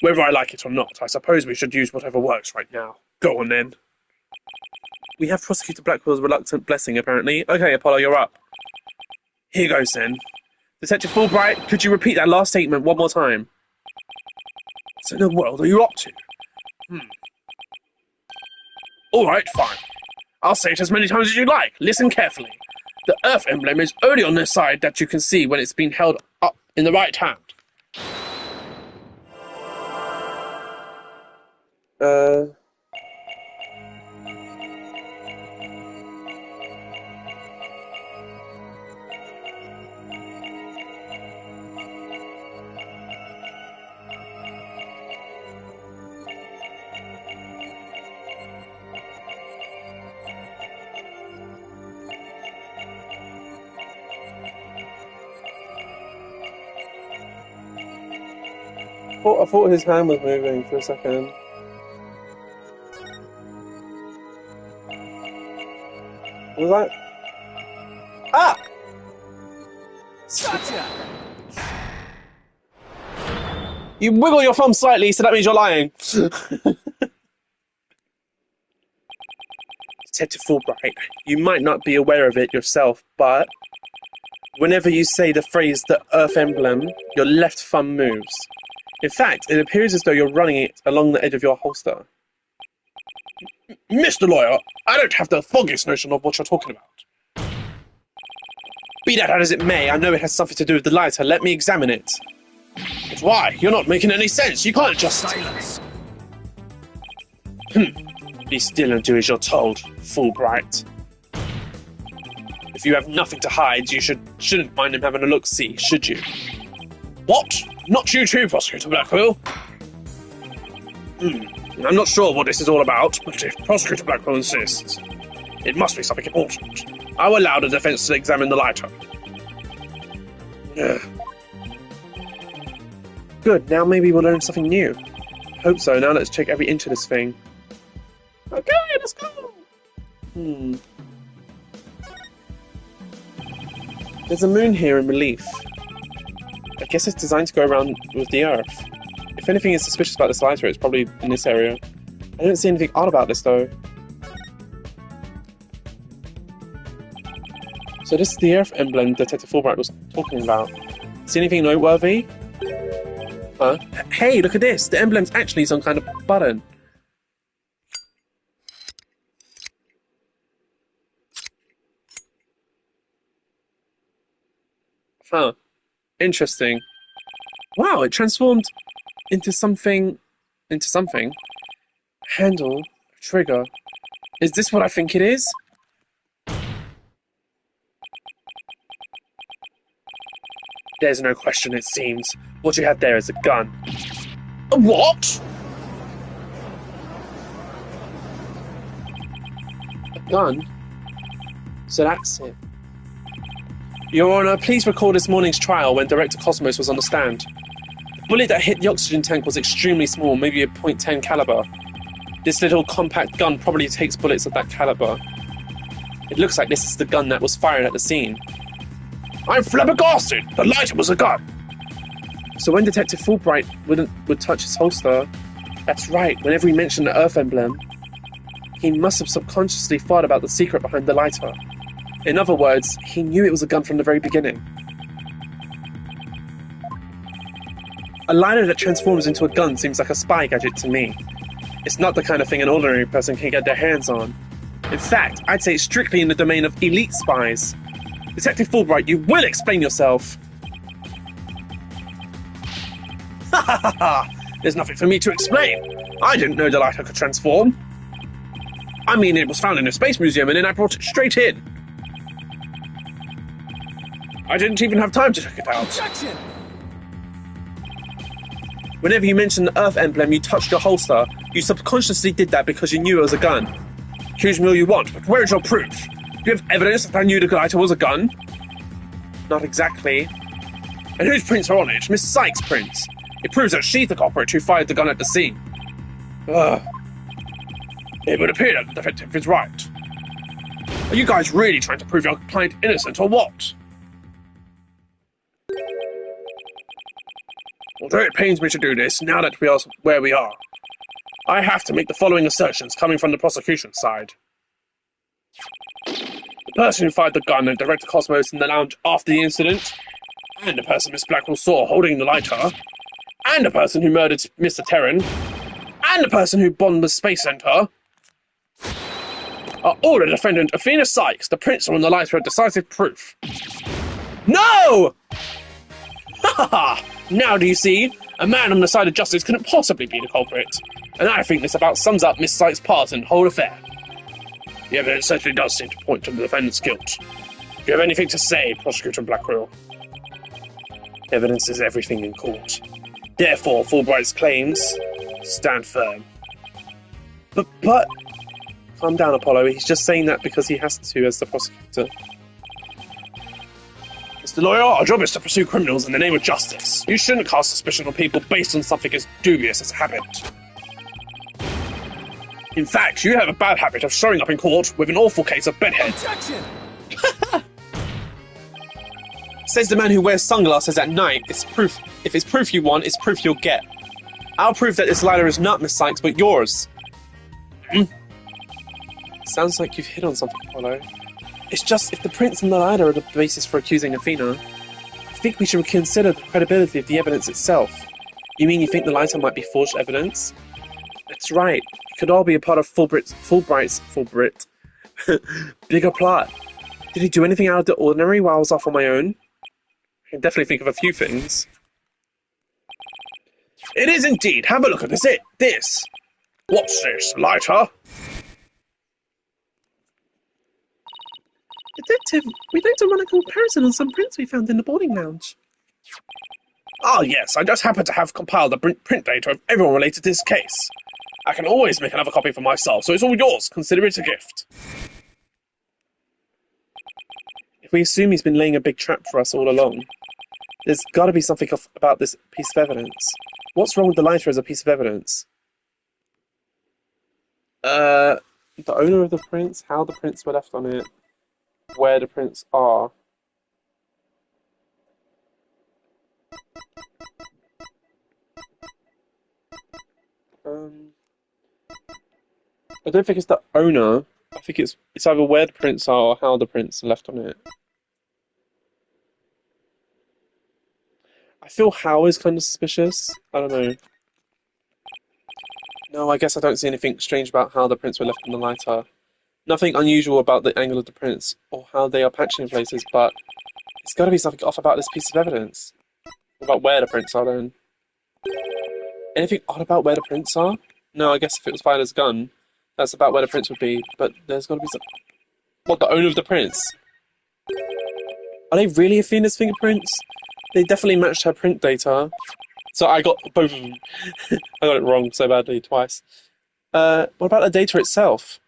Whether I like it or not, I suppose we should use whatever works right now. Go on then. We have Prosecutor Blackwell's reluctant blessing, apparently. Okay, Apollo, you're up. Here goes then. Detective Fulbright, could you repeat that last statement one more time? What in the world are you up to? Alright, fine. I'll say it as many times as you like. Listen carefully. The Earth emblem is only on the side that you can see when it's been held up in the right hand. I thought his hand was moving for a second. Was that? Ah! Gotcha! You wiggle your thumb slightly, so that means you're lying. Detective Fulbright, you might not be aware of it yourself, but whenever you say the phrase the Earth emblem, your left thumb moves. In fact, it appears as though you're running it along the edge of your holster. Mr. Lawyer, I don't have the foggiest notion of what you're talking about. Be that as it may, I know it has something to do with the lighter. Let me examine it. But why? You're not making any sense. You can't just... Silence! Be still and do as you're told, Fulbright. If you have nothing to hide, you shouldn't mind him having a look-see, should you? What? Not you too, Prosecutor Blackwell. I'm not sure what this is all about, but if Prosecutor Blackwell insists, it must be something important. I will allow the defense to examine the lighter. Good, now maybe we'll learn something new. Hope so, now let's check every inch of this thing. Okay, let's go! There's a moon here in relief. I guess it's designed to go around with the Earth. If anything is suspicious about this lighter, it's probably in this area. I don't see anything odd about this, though. So this is the Earth emblem Detective Fulbright was talking about. See anything noteworthy? Huh? Hey, look at this! The emblem's actually some kind of button. Huh. Interesting. Wow, it transformed into something... Handle. Trigger. Is this what I think it is? There's no question, it seems. What you have there is a gun. A what? A gun? So that's it. Your Honor, please recall this morning's trial when Director Cosmos was on the stand. The bullet that hit the oxygen tank was extremely small, maybe a .10 caliber. This little compact gun probably takes bullets of that caliber. It looks like this is the gun that was fired at the scene. I'm flabbergasted! The lighter was a gun! So when Detective Fulbright would touch his holster, that's right, whenever he mentioned the Earth emblem, he must have subconsciously thought about the secret behind the lighter. In other words, he knew it was a gun from the very beginning. A lighter that transforms into a gun seems like a spy gadget to me. It's not the kind of thing an ordinary person can get their hands on. In fact, I'd say it's strictly in the domain of elite spies. Detective Fulbright, you will explain yourself! Ha ha ha ha! There's nothing for me to explain. I didn't know the lighter could transform. I mean, it was found in a space museum and then I brought it straight in. I didn't even have time to check it out. Objection! Whenever you mentioned the Earth emblem, you touched your holster. You subconsciously did that because you knew it was a gun. Accuse me all you want, but where is your proof? Do you have evidence that I knew the lighter was a gun? Not exactly. And whose prints are on it? Miss Sykes' prints. It proves that she's the culprit who fired the gun at the scene. It would appear that the detective is right. Are you guys really trying to prove your client innocent or what? Although it pains me to do this, now that we are where we are, I have to make the following assertions coming from the prosecution side. The person who fired the gun at Director Cosmos in the lounge after the incident, and the person Miss Blackwell saw holding the lighter, and the person who murdered Mr. Terran, and the person who bombed the Space Center, are all the defendant Athena Sykes, the prince on the lighter, are decisive proof. No! Ha ha! Now do you see? A man on the side of justice couldn't possibly be the culprit. And I think this about sums up Miss Sykes' part in the whole affair. The evidence certainly does seem to point to the defendant's guilt. Do you have anything to say, Prosecutor Blackwell? Evidence is everything in court. Therefore, Fulbright's claims stand firm. But... Calm down, Apollo. He's just saying that because he has to as the prosecutor. Mr. Lawyer, our job is to pursue criminals in the name of justice. You shouldn't cast suspicion on people based on something as dubious as a habit. In fact, you have a bad habit of showing up in court with an awful case of bedhead. Objection! Says the man who wears sunglasses at night. It's proof. If it's proof you want, it's proof you'll get. I'll prove that this lighter is not Miss Sykes, but yours. Sounds like you've hit on something, Apollo. It's just, if the prints and the lighter are the basis for accusing Athena, I think we should consider the credibility of the evidence itself. You mean you think the lighter might be forged evidence? That's right. It could all be a part of Fulbright's bigger plot. Did he do anything out of the ordinary while I was off on my own? I can definitely think of a few things. It is indeed. Have a look at this. What's this, lighter? Detective, we'd like to run a comparison on some prints we found in the boarding lounge. Ah, yes, I just happen to have compiled the print data of everyone related to this case. I can always make another copy for myself, so it's all yours. Consider it a gift. If we assume he's been laying a big trap for us all along, there's got to be something about this piece of evidence. What's wrong with the lighter as a piece of evidence? The owner of the prints, how the prints were left on it, where the prints are. I don't think it's the owner. I think it's either where the prints are or how the prints are left on it. I feel how is kind of suspicious. I don't know. No, I guess I don't see anything strange about how the prints were left on the lighter. Nothing unusual about the angle of the prints or how they are patching in places, but there's got to be something off about this piece of evidence. What about where the prints are then? Anything odd about where the prints are? No, I guess if it was fired as a gun, that's about where the prints would be, but there's got to be some... What, the owner of the prints? Are they really Athena's fingerprints? They definitely matched her print data. So I got both of them. I got it wrong so badly twice. What about the data itself?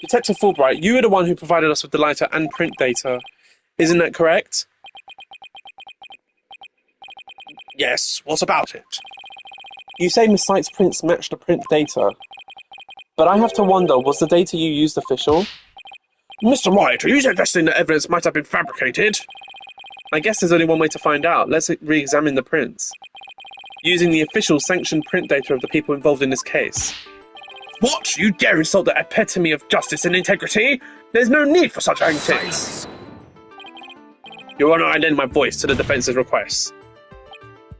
Detective Fulbright, you were the one who provided us with the lighter and print data. Isn't that correct? Yes, what about it? You say Miss Sykes' prints match the print data. But I have to wonder, was the data you used official? Mr. Wright, are you suggesting that evidence might have been fabricated? I guess there's only one way to find out. Let's re-examine the prints. Using the official sanctioned print data of the people involved in this case. What? You dare insult the epitome of justice and integrity? There's no need for such antics. Your Honor, I lend my voice to the defence's request.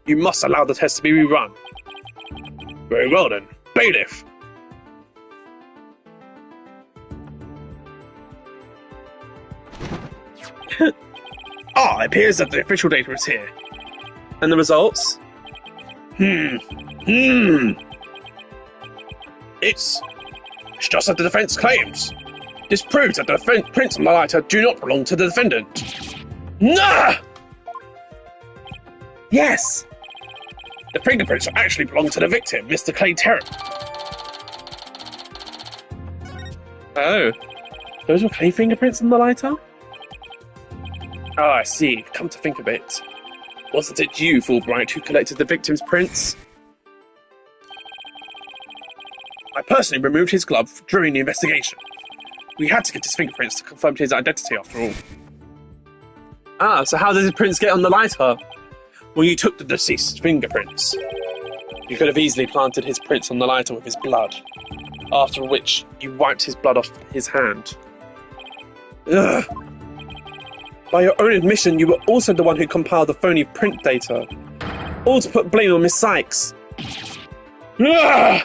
You must allow the test to be rerun. Very well then. Bailiff. It appears that the official data is here. And the results? It's just as the defense claims. This proves that the prints on the lighter do not belong to the defendant. Nah! Yes! The fingerprints actually belong to the victim, Mr. Clay Terran. Oh. Those were Clay fingerprints on the lighter? Oh, I see. Come to think of it. Wasn't it you, Fulbright, who collected the victim's prints? I personally removed his glove during the investigation. We had to get his fingerprints to confirm his identity after all. Ah, so how did his prints get on the lighter? Well, you took the deceased's fingerprints. You could have easily planted his prints on the lighter with his blood, after which you wiped his blood off his hand. Ugh. By your own admission, you were also the one who compiled the phony print data. All to put blame on Miss Sykes. Ugh!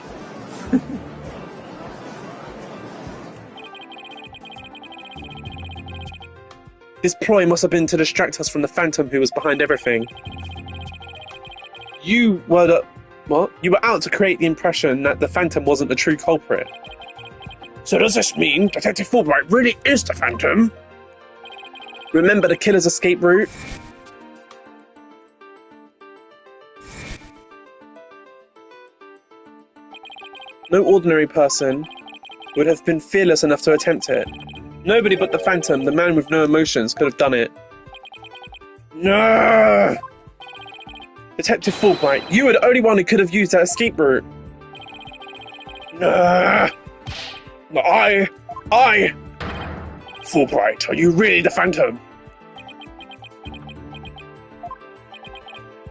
This ploy must have been to distract us from the Phantom who was behind everything. You were the... What? You were out to create the impression that the Phantom wasn't the true culprit. So does this mean Detective Fulbright really is the Phantom? Remember the killer's escape route? No ordinary person would have been fearless enough to attempt it. Nobody but the Phantom, the man with no emotions, could have done it. No! Detective Fulbright, you were the only one who could have used that escape route. No! I... Fulbright, are you really the Phantom?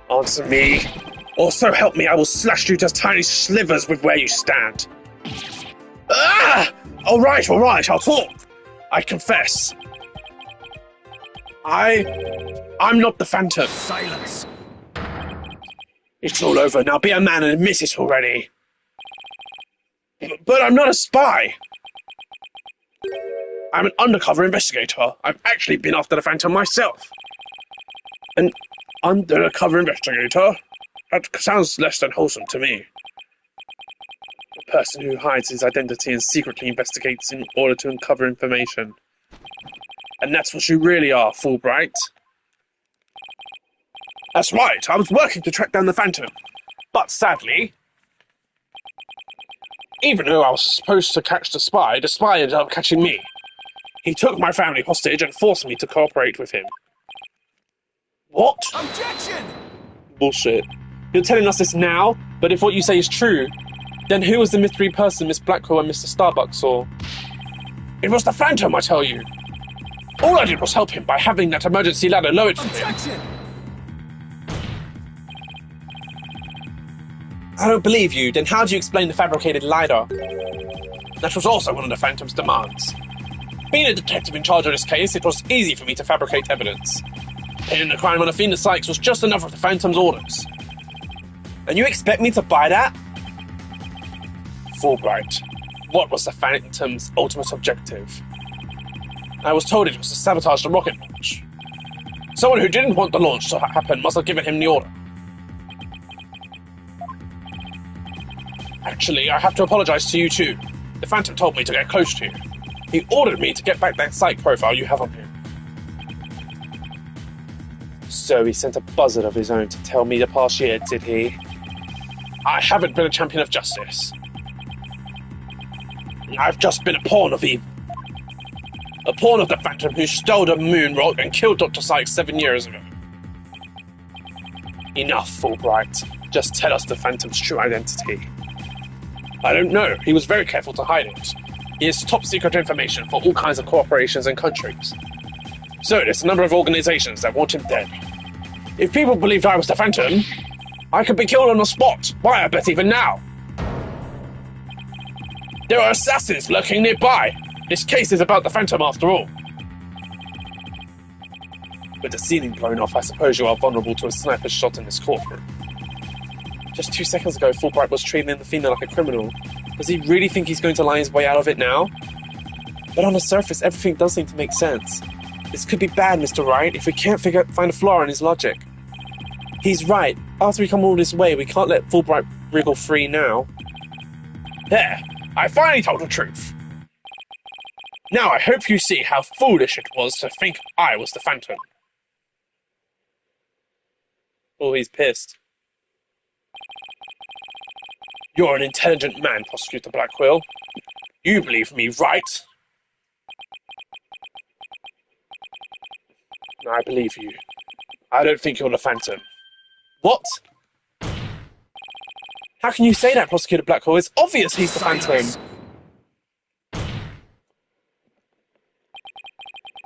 Answer me, or so help me, I will slash you to tiny slivers with where you stand. Ah! Alright, I'll talk. I confess. I'm not the Phantom. Silence. It's all over, now be a man and admit it already. But I'm not a spy. I'm an undercover investigator. I've actually been after the Phantom myself. An undercover investigator? That sounds less than wholesome to me. A person who hides his identity and secretly investigates in order to uncover information. And that's what you really are, Fulbright. That's right, I was working to track down the Phantom. But sadly, even though I was supposed to catch the spy ended up catching me. He took my family hostage and forced me to cooperate with him. What? Objection! Bullshit. You're telling us this now, but if what you say is true, then who was the mystery person Miss Blackwell and Mr. Starbuck saw? It was the Phantom, I tell you. All I did was help him by having that emergency ladder lowered for him. Objection! I don't believe you, then how do you explain the fabricated ladder? That was also one of the Phantom's demands. Being a detective in charge of this case, it was easy for me to fabricate evidence. Pinning the crime on Athena Sykes was just enough of the Phantom's orders. And you expect me to buy that? Fulbright, what was the Phantom's ultimate objective? I was told it was to sabotage the rocket launch. Someone who didn't want the launch to happen must have given him the order. Actually, I have to apologize to you too. The Phantom told me to get close to you. He ordered me to get back that psych profile you have on him. So he sent a buzzard of his own to tell me the past year, did he? I haven't been a champion of justice. I've just been a pawn of evil. A pawn of the Phantom who stole the moon rock and killed Dr. Sykes 7 years ago. Enough, Fulbright. Just tell us the Phantom's true identity. I don't know. He was very careful to hide it. He has top secret information for all kinds of corporations and countries. So there's a number of organizations that want him dead. If people believed I was the Phantom, I could be killed on the spot. Why, I bet even now. There are assassins lurking nearby. This case is about the Phantom after all. With the ceiling blown off, I suppose you are vulnerable to a sniper's shot in this courtroom. Just 2 seconds ago, Fulbright was treating Athena like a criminal. Does he really think he's going to lie his way out of it now? But on the surface, everything does seem to make sense. This could be bad, Mr. Wright, if we can't find a flaw in his logic. He's right. After we come all this way, we can't let Fulbright wriggle free now. There! I finally told the truth! Now I hope you see how foolish it was to think I was the Phantom. Oh, he's pissed. You're an intelligent man, Prosecutor Blackwell. You believe me, right? I believe you. I don't think you're the Phantom. What? How can you say that, Prosecutor Blackwell? It's obvious he's the Phantom.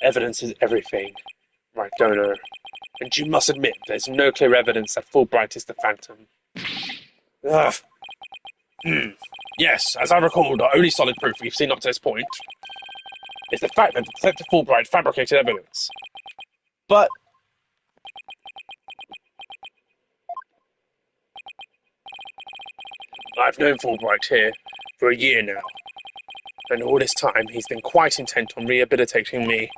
Evidence is everything, right, Donor? And you must admit there's no clear evidence that Fulbright is the Phantom. Ugh. Yes, as I recall, the only solid proof we've seen up to this point is the fact that Detective Fulbright fabricated evidence. But I've known Fulbright here for a year now, and all this time he's been quite intent on rehabilitating me.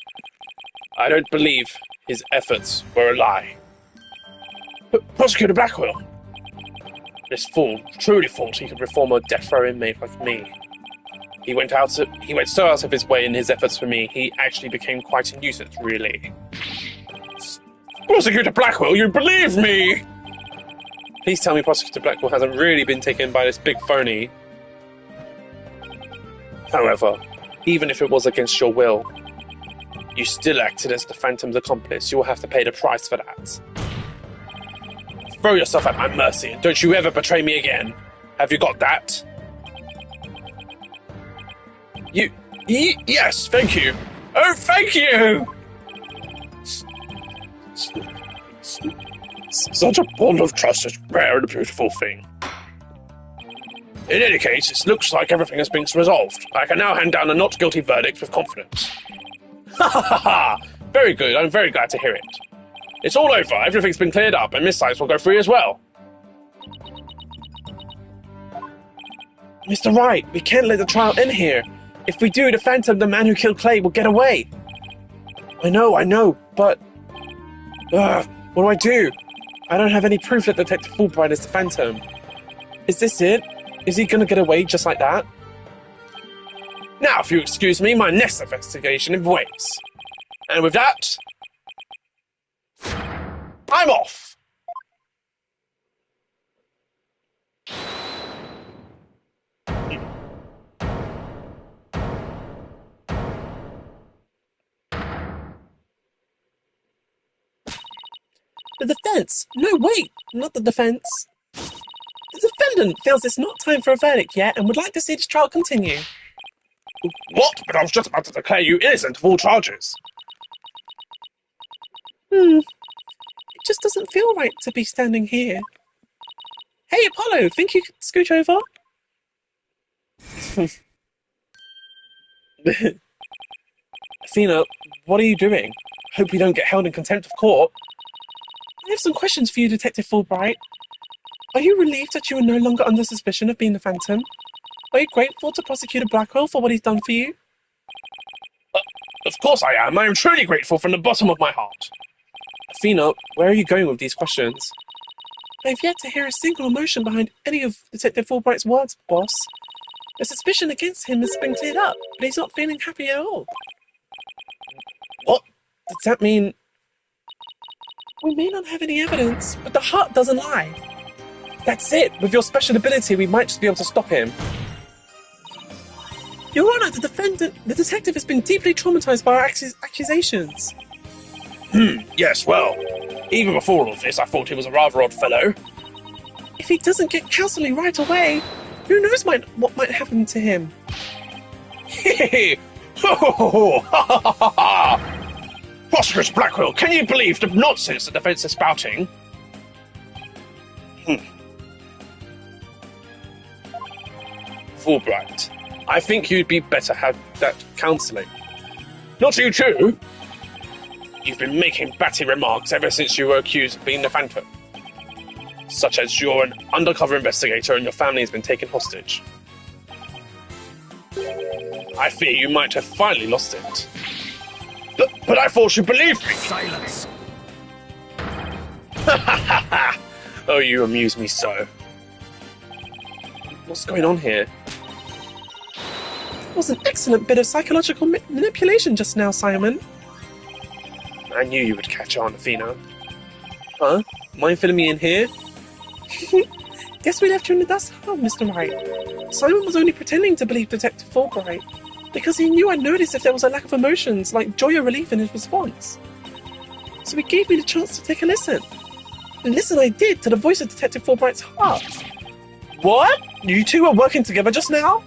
I don't believe his efforts were a lie. But Prosecutor Blackwell, this fool truly thought he could reform a death row inmate like me. He went so out of his way in his efforts for me, he actually became quite a nuisance, really. Prosecutor Blackwell, you believe me! Please tell me Prosecutor Blackwell hasn't really been taken by this big phony. However, even if it was against your will, you still acted as the Phantom's accomplice. You will have to pay the price for that. Throw yourself at my mercy, and don't you ever betray me again. Have you got that? Yes, thank you. Oh, thank you! Such a bond of trust is rare and a beautiful thing. In any case, it looks like everything has been resolved. I can now hand down a not guilty verdict with confidence. Ha ha ha ha! Very good, I'm very glad to hear it. It's all over, everything's been cleared up, and Miss Sykes will go free as well. Mr. Wright, we can't let the trial end here. If we do, the Phantom, the man who killed Clay, will get away. I know, but... what do I do? I don't have any proof that Detective Fulbright is the Phantom. Is this it? Is he gonna get away just like that? Now, if you excuse me, my next investigation awaits. And with that, I'm off! The defense! No, wait! Not the defense. The defendant feels it's not time for a verdict yet and would like to see this trial continue. What? But I was just about to declare you innocent of all charges. It just doesn't feel right to be standing here. Hey, Apollo, think you could scoot over? Athena, what are you doing? Hope you don't get held in contempt of court. I have some questions for you, Detective Fulbright. Are you relieved that you are no longer under suspicion of being the Phantom? Are you grateful to Prosecutor Blackwell for what he's done for you? Of course I am. I am truly grateful from the bottom of my heart. Athena, where are you going with these questions? I've yet to hear a single emotion behind any of Detective Fulbright's words, boss. The suspicion against him has been cleared up, but he's not feeling happy at all. What? Does that mean... We may not have any evidence, but the heart doesn't lie. That's it. With your special ability, we might just be able to stop him. Your Honor, the detective has been deeply traumatized by our accusations. Yes, well, even before all of this, I thought he was a rather odd fellow. If he doesn't get counseling right away, who knows what might happen to him? Hehehe! Ho ho ho ho! Ha ha ha ha ha! Prosperous Blackwell, can you believe the nonsense the defense is spouting? Fulbright, I think you'd be better have that counselling. Not you too! You've been making batty remarks ever since you were accused of being the Phantom. Such as you're an undercover investigator and your family has been taken hostage. I fear you might have finally lost it. But I thought you believed me! Silence! Oh, you amuse me so. What's going on here? That was an excellent bit of psychological manipulation just now, Simon. I knew you would catch on, Athena. Huh? Mind filling me in here? Guess we left you in the dust, huh, Mr. Wright? Simon was only pretending to believe Detective Fulbright, because he knew I'd notice if there was a lack of emotions, like joy or relief in his response. So he gave me the chance to take a listen. And listen I did to the voice of Detective Fulbright's heart. What? You two were working together just now?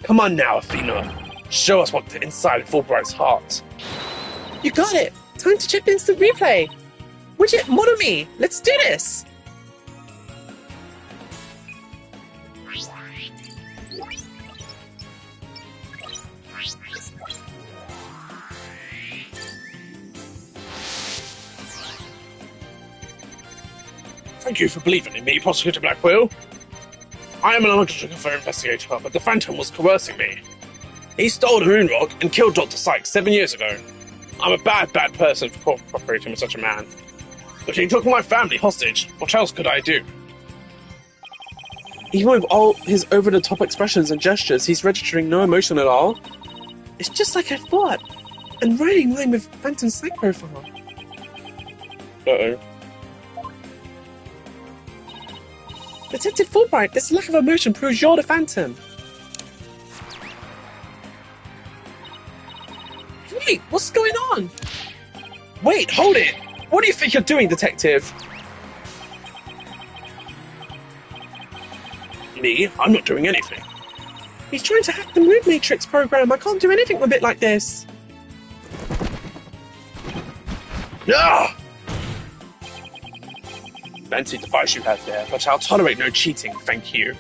Come on now, Athena. Show us what's inside of Fulbright's heart. You got it! Time to chip instant replay! Widget, model me! Let's do this! Thank you for believing in me, Prosecutor Blackwell. I am an undercover investigator, but the Phantom was coercing me. He stole the moon rock and killed Dr. Sykes 7 years ago. I'm a bad person for cooperating with such a man. But he took my family hostage. What else could I do? Even with all his over-the-top expressions and gestures, he's registering no emotion at all. It's just like I thought. And right in line with Phantom's psych profile. Uh-oh. Detective Fulbright, this lack of emotion proves you're the Phantom. Wait, what's going on? Wait, hold it! What do you think you're doing, Detective? Me? I'm not doing anything. He's trying to hack the Moon Matrix program. I can't do anything with it like this. Ah! Fancy device you have there, but I'll tolerate no cheating, thank you.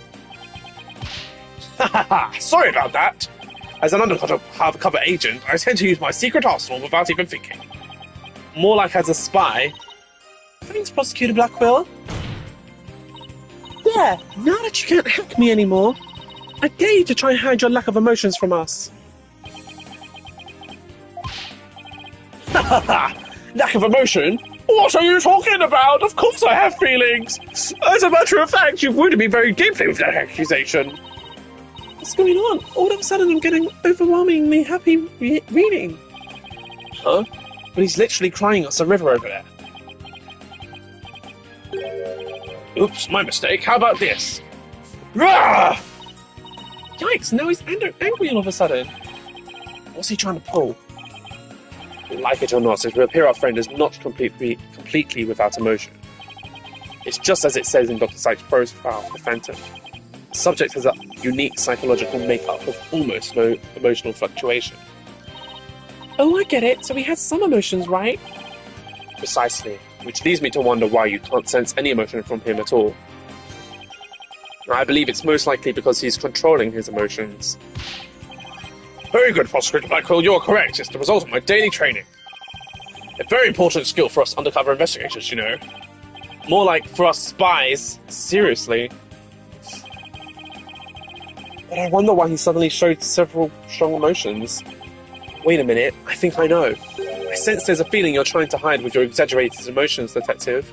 Ha ha ha! Sorry about that! As an undercover agent, I tend to use my secret arsenal without even thinking. More like as a spy. Thanks, Prosecutor Blackwell. Yeah, now that you can't hack me anymore, I dare you to try and hide your lack of emotions from us. Ha ha ha! Lack of emotion? What are you talking about? Of course I have feelings! As a matter of fact, you've wounded me very deeply with that accusation. What's going on? All of a sudden I'm getting overwhelmingly happy reading. Huh? But he's literally crying us a river over there. Oops, my mistake. How about this? Rah! Yikes, now he's angry all of a sudden. What's he trying to pull? Like it or not, it will appear our friend is not completely without emotion. It's just as it says in Dr. Sykes' profile for Phantom. The subject has a unique psychological makeup of almost no emotional fluctuation. Oh, I get it. So he has some emotions, right? Precisely, which leads me to wonder why you can't sense any emotion from him at all. I believe it's most likely because he's controlling his emotions. Very good, Prosecutor Blackwell, you're correct. It's the result of my daily training. A very important skill for us undercover investigators, you know. More like for us spies. Seriously. But I wonder why he suddenly showed several strong emotions. Wait a minute, I think I know. I sense there's a feeling you're trying to hide with your exaggerated emotions, Detective.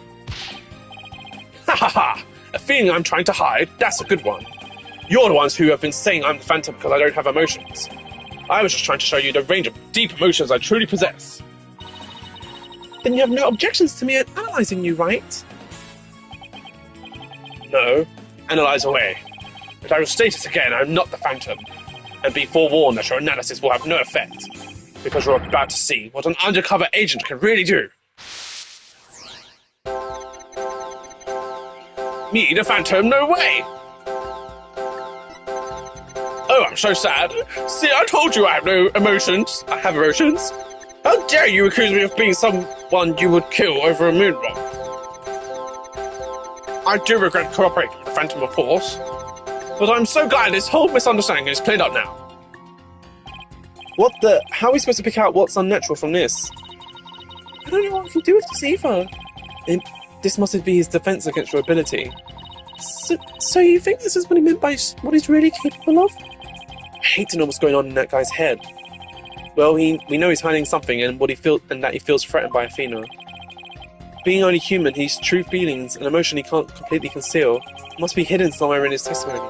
Ha ha ha! A feeling I'm trying to hide? That's a good one. You're the ones who have been saying I'm the Phantom because I don't have emotions. I was just trying to show you the range of deep emotions I truly possess. Then you have no objections to me analysing you, right? No. Analyse away. But I will state it again, I'm not the Phantom. And be forewarned that your analysis will have no effect. Because you're about to see what an undercover agent can really do. Me, the Phantom? No way! Oh, I'm so sad. See, I told you I have no emotions. I have emotions. How dare you accuse me of being someone you would kill over a moon rock? I do regret cooperating with the Phantom, of course. But I'm so glad this whole misunderstanding is cleared up now. What the? How are we supposed to pick out what's unnatural from this? I don't know what we can do with this either. This must be his defense against your ability. So you think this is what he meant by what he's really capable of? I hate to know what's going on in that guy's head. Well, we know he's hiding something, and that he feels threatened by Athena. Being only human, his true feelings and emotion he can't completely conceal must be hidden somewhere in his testimony.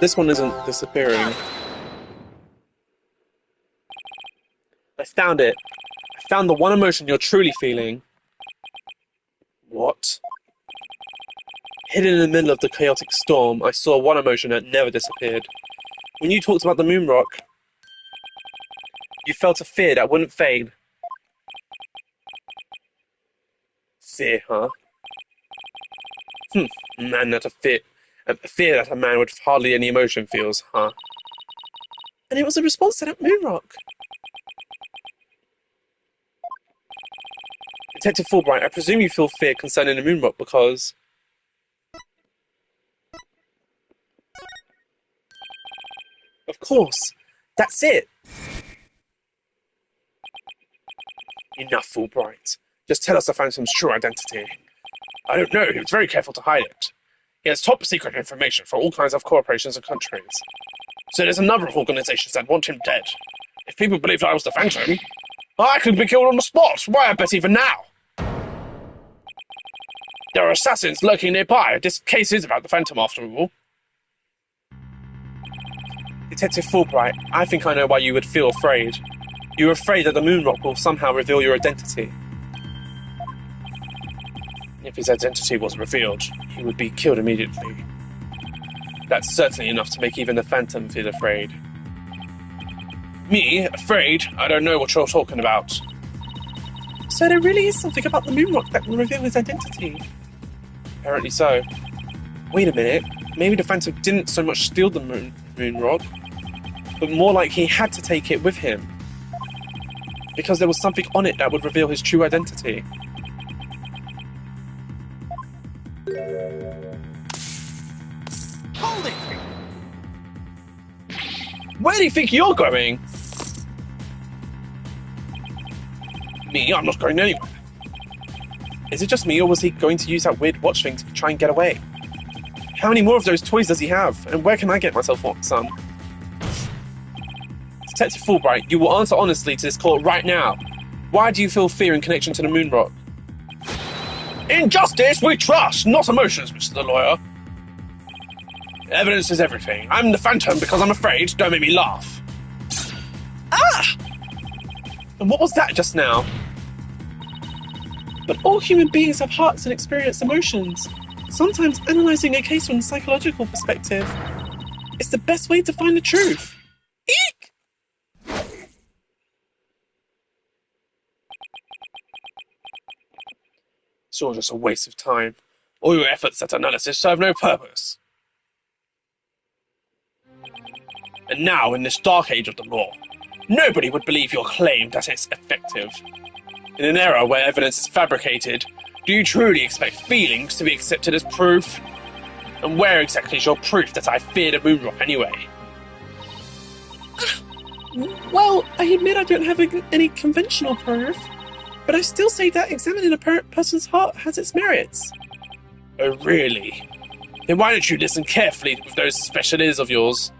This one isn't disappearing. I found it. I found the one emotion you're truly feeling. What? Hidden in the middle of the chaotic storm, I saw one emotion that never disappeared. When you talked about the moon rock, you felt a fear that wouldn't fade. Fear, huh? Man, that's a fear that a man with hardly any emotion feels, huh? And it was a response to that moon rock. Detective Fulbright, I presume you feel fear concerning the Moonrock because... Of course. That's it. Enough, Fulbright. Just tell us the Phantom's true identity. I don't know. He was very careful to hide it. He has top secret information for all kinds of corporations and countries. So there's a number of organizations that want him dead. If people believed I was the Phantom, I could be killed on the spot. Why, I bet even now. There are assassins lurking nearby. This case is about the Phantom, after all. Detective Fulbright, I think I know why you would feel afraid. You're afraid that the Moonrock will somehow reveal your identity. If his identity was revealed, he would be killed immediately. That's certainly enough to make even the Phantom feel afraid. Me? Afraid? I don't know what you're talking about. So there really is something about the Moonrock that will reveal his identity? Apparently so. Wait a minute. Maybe the Phantom didn't so much steal the Moonrock, but more like he had to take it with him. Because there was something on it that would reveal his true identity. Hold it! Where do you think you're going? Me? I'm not going anywhere. Is it just me, or was he going to use that weird watch thing to try and get away? How many more of those toys does he have? And where can I get myself some? Detective Fulbright, you will answer honestly to this court right now. Why do you feel fear in connection to the Moonrock? In justice, we trust, not emotions, Mr. Lawyer. Evidence is everything. I'm the Phantom because I'm afraid. Don't make me laugh. Ah! And what was that just now? But all human beings have hearts and experience emotions. Sometimes analysing a case from a psychological perspective is the best way to find the truth. Eek! It's all just a waste of time. All your efforts at analysis serve no purpose. And now, in this dark age of the law, nobody would believe your claim that it's effective. In an era where evidence is fabricated, do you truly expect feelings to be accepted as proof? And where exactly is your proof that I fear the Moonrock anyway? Well, I admit I don't have any conventional proof, but I still say that examining a person's heart has its merits. Oh, really? Then why don't you listen carefully with those special ears of yours?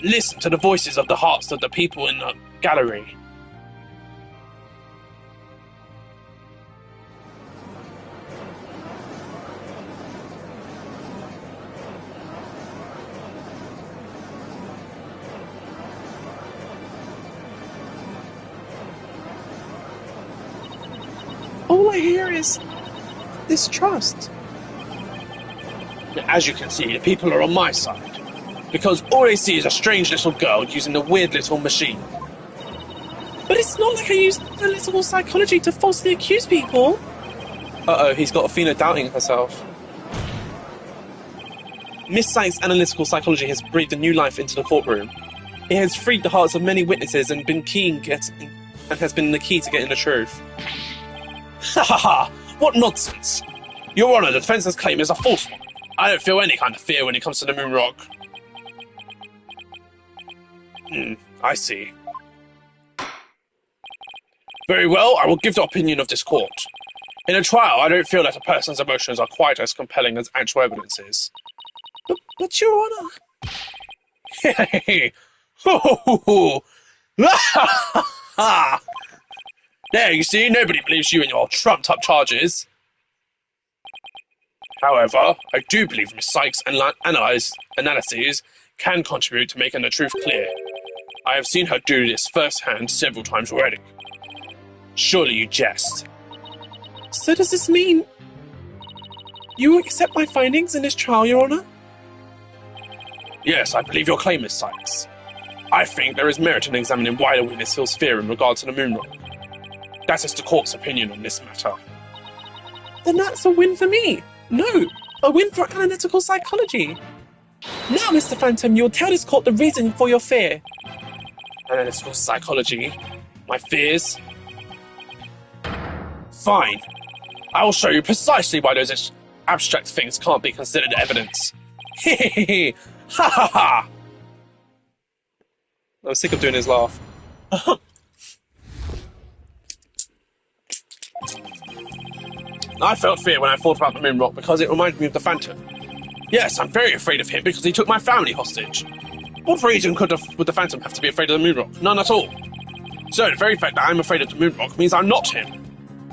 Listen to the voices of the hearts of the people in the gallery. All I hear is distrust. As you can see, the people are on my side. Because all they see is a strange little girl using a weird little machine. But it's not like I used analytical psychology to falsely accuse people. Uh-oh, he's got Athena doubting herself. Miss Sykes' analytical psychology has breathed a new life into the courtroom. It has freed the hearts of many witnesses and has been the key to getting the truth. Ha ha ha! What nonsense! Your Honour, the defence's claim is a false one. I don't feel any kind of fear when it comes to the Moonrock. I see. Very well, I will give the opinion of this court. In a trial, I don't feel that a person's emotions are quite as compelling as actual evidence is. But Your Honour... Hey! Ho ho ho ho! There, you see, nobody believes you and your trumped-up charges. However, I do believe Miss Sykes' analyses can contribute to making the truth clear. I have seen her do this firsthand several times already. Surely you jest. So does this mean you accept my findings in this trial, Your Honour? Yes, I believe your claim, Miss Sykes. I think there is merit in examining why the witness feels fear in regard to the Moonrock. That is the court's opinion on this matter. Then that's a win for me. No, a win for analytical psychology. Now, Mr. Phantom, you'll tell this court the reason for your fear. Analytical psychology? My fears? Fine. I will show you precisely why those abstract things can't be considered evidence. Hehehe! Ha ha ha! I was sick of doing his laugh. I felt fear when I thought about the moon rock because it reminded me of the Phantom. Yes, I'm very afraid of him because he took my family hostage. What reason would the Phantom have to be afraid of the moon rock? None at all. So the very fact that I'm afraid of the moon rock means I'm not him.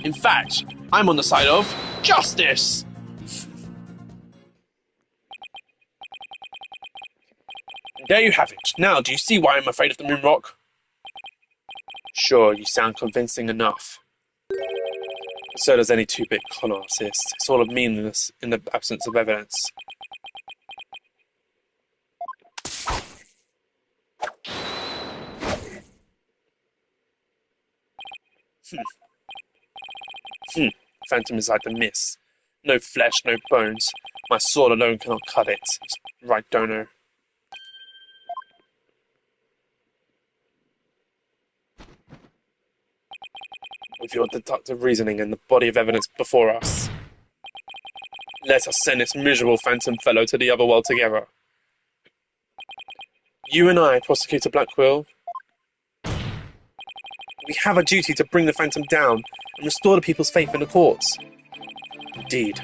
In fact, I'm on the side of justice. There you have it. Now, do you see why I'm afraid of the moon rock? Sure, you sound convincing enough. So does any two-bit con artist. It's all meaningless in the absence of evidence. Phantom is like the mist. No flesh, no bones. My sword alone cannot cut it. Right, Dono? With your deductive reasoning and the body of evidence before us, let us send this miserable Phantom fellow to the other world together. You and I, Prosecutor Blackwell, we have a duty to bring the Phantom down and restore the people's faith in the courts. Indeed,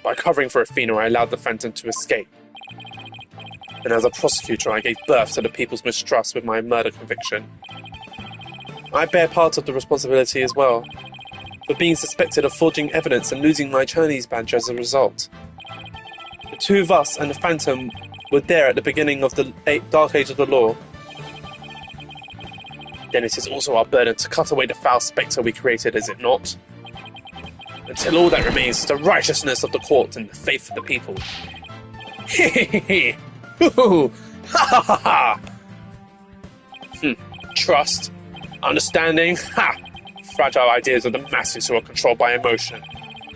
by covering for Athena, I allowed the Phantom to escape. And as a prosecutor, I gave birth to the people's mistrust with my murder conviction. I bear part of the responsibility as well, for being suspected of forging evidence and losing my attorney's badge as a result. The two of us and the Phantom were there at the beginning of the dark age of the law. Then it is also our burden to cut away the foul spectre we created, is it not? Until all that remains is the righteousness of the court and the faith of the people. Hehehe! Hoo-hoo! Ha ha ha ha! Trust. Understanding? Ha! Fragile ideas of the masses who are controlled by emotion.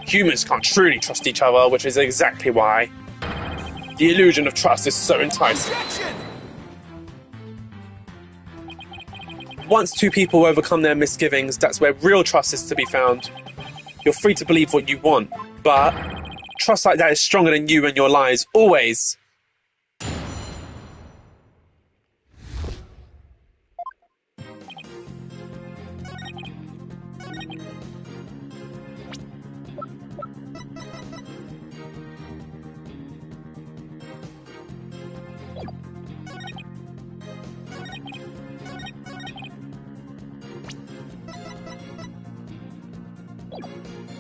Humans can't truly trust each other, which is exactly why the illusion of trust is so enticing. Objection! Once two people overcome their misgivings, that's where real trust is to be found. You're free to believe what you want, but trust like that is stronger than you and your lies, always.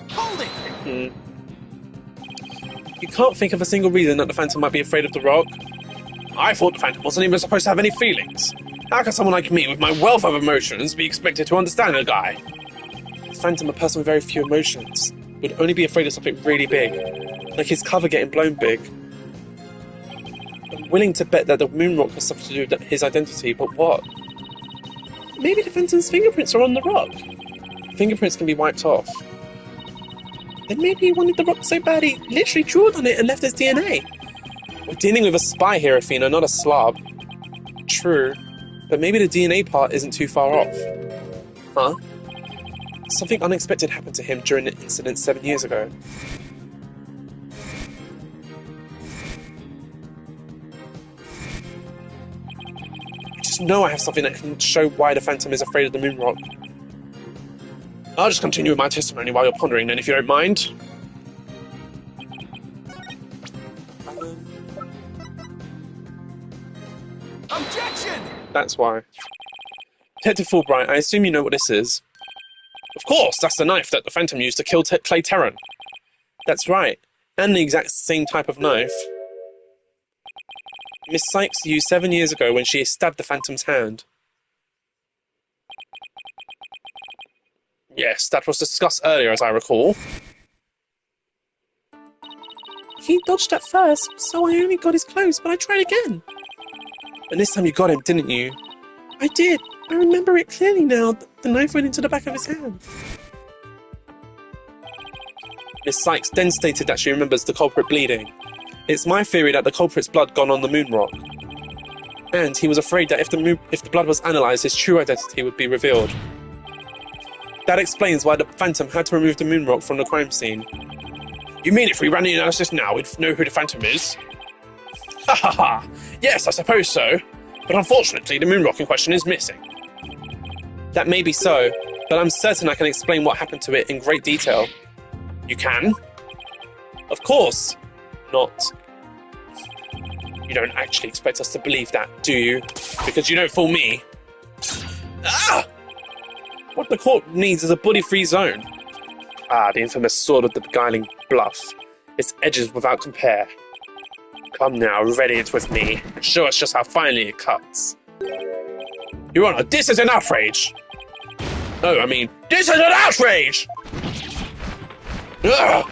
Hold it! You can't think of a single reason that the Phantom might be afraid of the rock? I thought the Phantom wasn't even supposed to have any feelings. How can someone like me, with my wealth of emotions, be expected to understand a guy? The Phantom, a person with very few emotions, would only be afraid of something really big, like his cover getting blown big. I'm willing to bet that the moon rock has something to do with his identity, but what? Maybe the Phantom's fingerprints are on the rock. Fingerprints can be wiped off. Then maybe he wanted the rock so bad he literally chewed on it and left his DNA. We're dealing with a spy here, Athena, not a slob. True, but maybe the DNA part isn't too far off. Huh? Something unexpected happened to him during the incident 7 years ago. I just know I have something that can show why the Phantom is afraid of the moon rock. I'll just continue with my testimony while you're pondering then, if you don't mind. Objection! That's why. Detective Fulbright, I assume you know what this is. Of course, that's the knife that the Phantom used to kill Clay Terran. That's right, and the exact same type of knife Miss Sykes used 7 years ago when she stabbed the Phantom's hand. Yes, that was discussed earlier, as I recall. He dodged at first, so I only got his clothes, but I tried again. And this time you got him, didn't you? I did. I remember it clearly now. The knife went into the back of his hand. Miss Sykes then stated that she remembers the culprit bleeding. It's my theory that the culprit's blood gone on the moon rock. And he was afraid that if the blood was analysed, his true identity would be revealed. That explains why the Phantom had to remove the moon rock from the crime scene. You mean if we ran the analysis now, we'd know who the Phantom is? Ha ha ha! Yes, I suppose so. But unfortunately, the moon rock in question is missing. That may be so, but I'm certain I can explain what happened to it in great detail. You can? Of course. Not. You don't actually expect us to believe that, do you? Because you don't fool me. Ah! What the court needs is a bully-free zone. Ah, the infamous sword of the beguiling bluff. Its edges without compare. Come now, ready it with me, and show us just how finely it cuts. Your Honor, this is an outrage! No, I mean, this is an outrage! Ugh!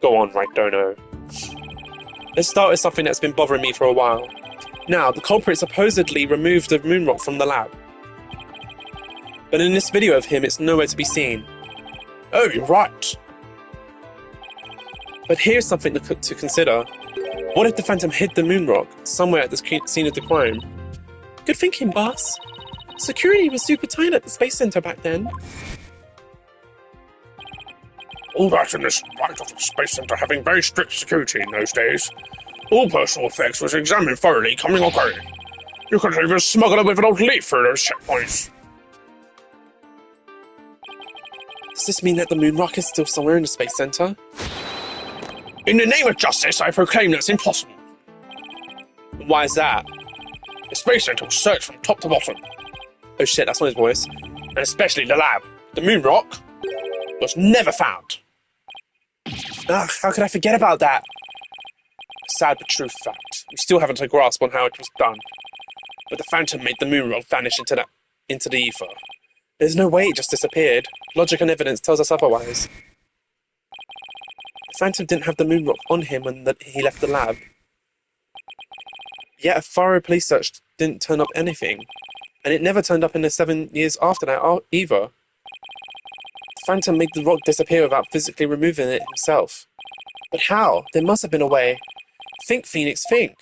Go on, Wright Dono. Let's start with something that's been bothering me for a while. Now, the culprit supposedly removed the moon rock from the lab. But in this video of him, it's nowhere to be seen. Oh, you're right. But here's something to consider. What if the Phantom hid the moon rock somewhere at the scene of the crime? Good thinking, boss. Security was super tight at the Space Center back then. All that in this right of the Space Center having very strict security in those days. All personal effects was examined thoroughly, coming or going. You could even smuggle it with an old leaf through those checkpoints. Does this mean that the moon rock is still somewhere in the Space Center? In the name of justice, I proclaim that's impossible. Why is that? The Space Center was searched from top to bottom. Oh shit, that's not his voice. And especially the lab. The moon rock was never found. Ugh, how could I forget about that? A sad but true fact. We still haven't a grasp on how it was done. But the Phantom made the moon rock vanish into the ether. There's no way it just disappeared. Logic and evidence tells us otherwise. The Phantom didn't have the moon rock on him when he left the lab. Yet a thorough police search didn't turn up anything. And it never turned up in the 7 years after that either. The Phantom made the rock disappear without physically removing it himself. But how? There must have been a way. Think, Phoenix, think.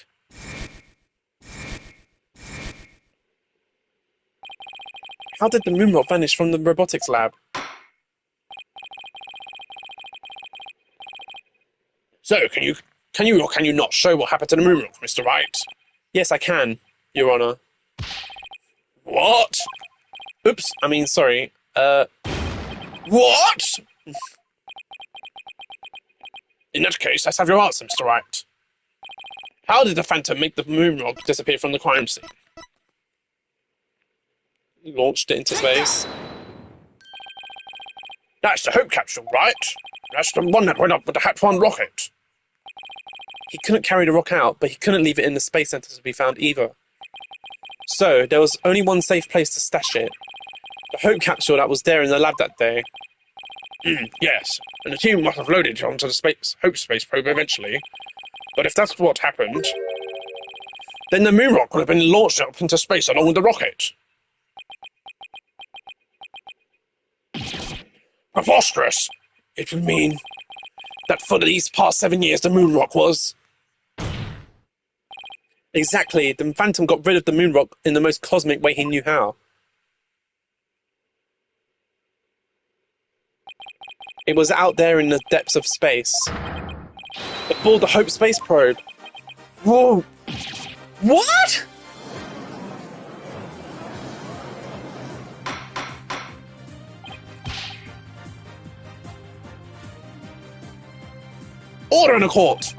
How did the moon rock vanish from the robotics lab? So, can you or can you not show what happened to the moon rock, Mr. Wright? Yes, I can, Your Honor. What? Oops, I mean, sorry. What? In that case, let's have your answer, Mr. Wright. How did the Phantom make the moon rock disappear from the crime scene? Launched it into space. That's the Hope capsule, right? That's the one that went up with the Hat-1 rocket. He couldn't carry the rock out, but he couldn't leave it in the Space Center to be found either. So, there was only one safe place to stash it. The Hope capsule that was there in the lab that day. Yes, and the team must have loaded it onto the Hope space probe eventually. But if that's what happened, then the moon rock would have been launched up into space along with the rocket. Preposterous! It would mean that for these past 7 years the moon rock was... Exactly, the Phantom got rid of the moon rock in the most cosmic way he knew how. It was out there in the depths of space. Aboard the Hope space probe. Whoa! What?! Order in the court!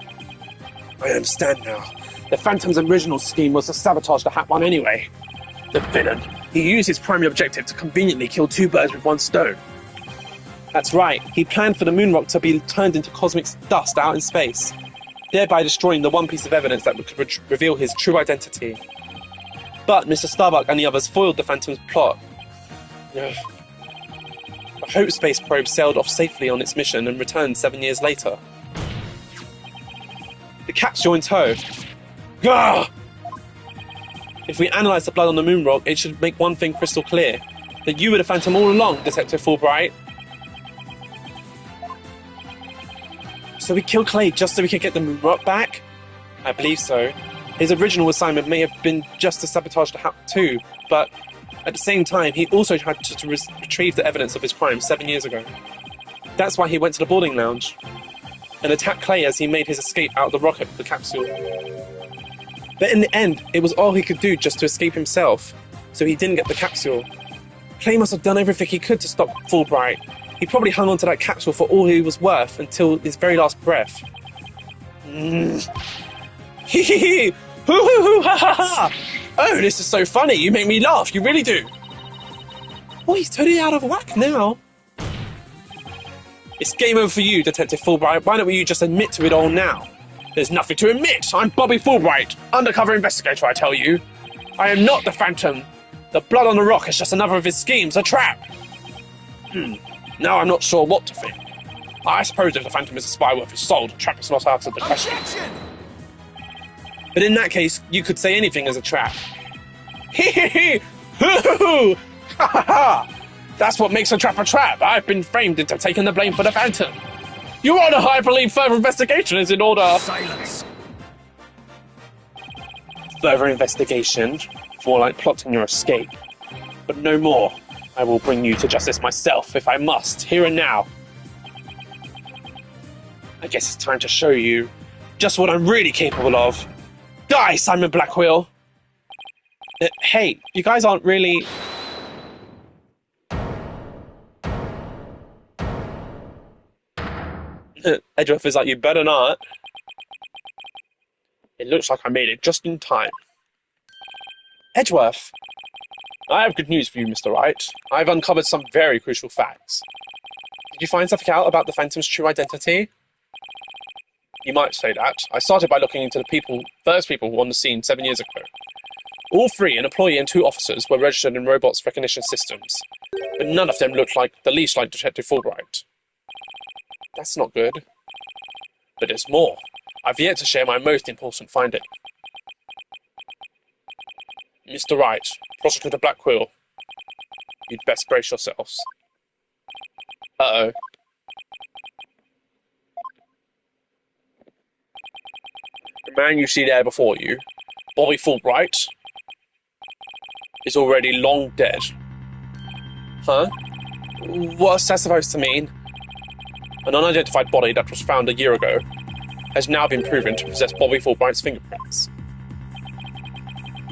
I understand now. The Phantom's original scheme was to sabotage the Hat-1 anyway. The villain. He used his primary objective to conveniently kill two birds with one stone. That's right. He planned for the moon rock to be turned into cosmic dust out in space, thereby destroying the one piece of evidence that could reveal his true identity. But Mr. Starbuck and the others foiled the Phantom's plot. The Hope space probe sailed off safely on its mission and returned 7 years later. The capsule in tow. Gah! If we analyse the blood on the moon rock, it should make one thing crystal clear. That you were the Phantom all along, Detective Fulbright. So we killed Clay just so we could get the moon rock back? I believe so. His original assignment may have been just to sabotage the Hat too, but At the same time, he also tried to retrieve the evidence of his crime 7 years ago. That's why he went to the boarding lounge and attacked Clay as he made his escape out of the rocket with the capsule. But in the end, it was all he could do just to escape himself, so he didn't get the capsule. Clay must have done everything he could to stop Fulbright. He probably hung on to that capsule for all he was worth until his very last breath. Hee hee hee! Hoo hoo hoo ha ha ha! Oh, this is so funny, you make me laugh, you really do! Oh, he's totally out of whack now. It's game over for you, Detective Fulbright. Why don't you just admit to it all now? There's nothing to admit. I'm Bobby Fulbright, undercover investigator, I tell you. I am not the Phantom. The blood on the rock is just another of his schemes, a trap. Now I'm not sure what to think. I suppose if the Phantom is a spy worth his soul, the trap is not out of the question. Objection! But in that case, you could say anything as a trap. Hee hee hee! Hoo hoo hoo! Ha ha ha! That's what makes a trap a trap. I've been framed into taking the blame for the Phantom. Your Honor, I believe further investigation is in order. Silence! Further investigation? More like plotting your escape. But no more. I will bring you to justice myself, if I must, here and now. I guess it's time to show you just what I'm really capable of. Die, Simon Blackwell! Hey, you guys aren't really... Edgeworth is like, you better not. It looks like I made it just in time. Edgeworth! I have good news for you, Mr. Wright. I've uncovered some very crucial facts. Did you find something out about the Phantom's true identity? You might say that. I started by looking into the first people on the scene 7 years ago. All three, an employee and 2 officers, were registered in robots' recognition systems, but none of them looked like the least like Detective Fulbright. That's not good. But there's more. I've yet to share my most important finding. Mr. Wright, Prosecutor Blackwell, you'd best brace yourselves. Uh-oh. The man you see there before you, Bobby Fulbright, is already long dead. Huh? What's that supposed to mean? An unidentified body that was found a year ago has now been proven to possess Bobby Fulbright's fingerprints.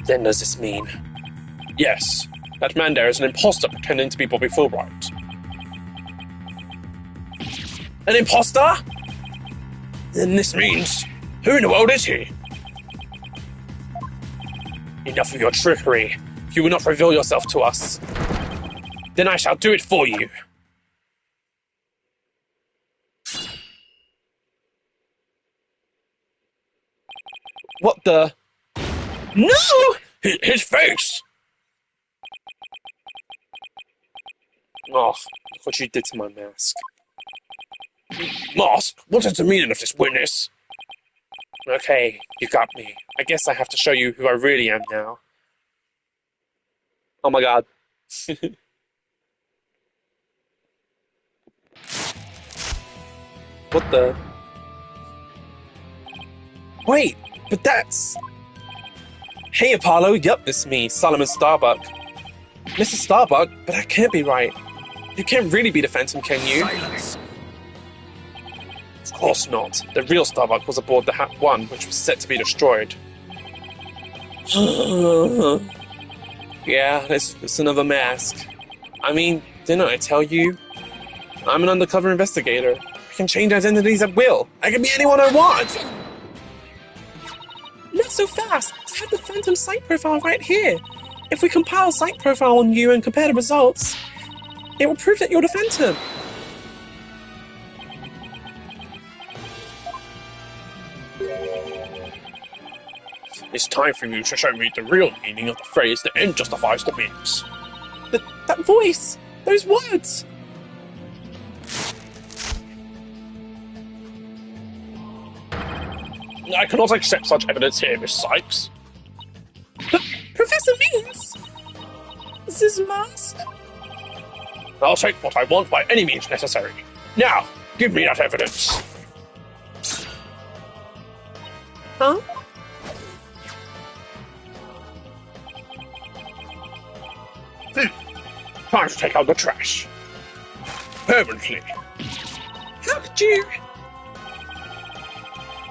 Then does this mean? Yes, that man there is an imposter pretending to be Bobby Fulbright. An imposter? Then this means, who in the world is he? Enough of your trickery. If you will not reveal yourself to us, then I shall do it for you. What the? No! His face! Oh, look what you did to my mask. Mask? What is the meaning of this witness? Okay, you got me. I guess I have to show you who I really am now. Oh my god. What the? Wait, but that's... Hey Apollo, yup, it's me, Solomon Starbuck. Mr. Starbuck, but that can't be right. You can't really be the Phantom, can you? Silence! Of course not. The real Starbuck was aboard the Hat 1, which was set to be destroyed. Yeah, it's another mask. I mean, didn't I tell you? I'm an undercover investigator. I can change identities at will. I can be anyone I want! Not so fast! I have the Phantom site profile right here. If we compile a site profile on you and compare the results, it will prove that you're the Phantom. It's time for you to show me the real meaning of the phrase "the end justifies the means." That voice! Those words! I cannot accept such evidence here, Miss Sykes. But Professor Means! This mask? I'll take what I want by any means necessary. Now, give me that evidence. Huh? Time to take out the trash. Permanently. How could you?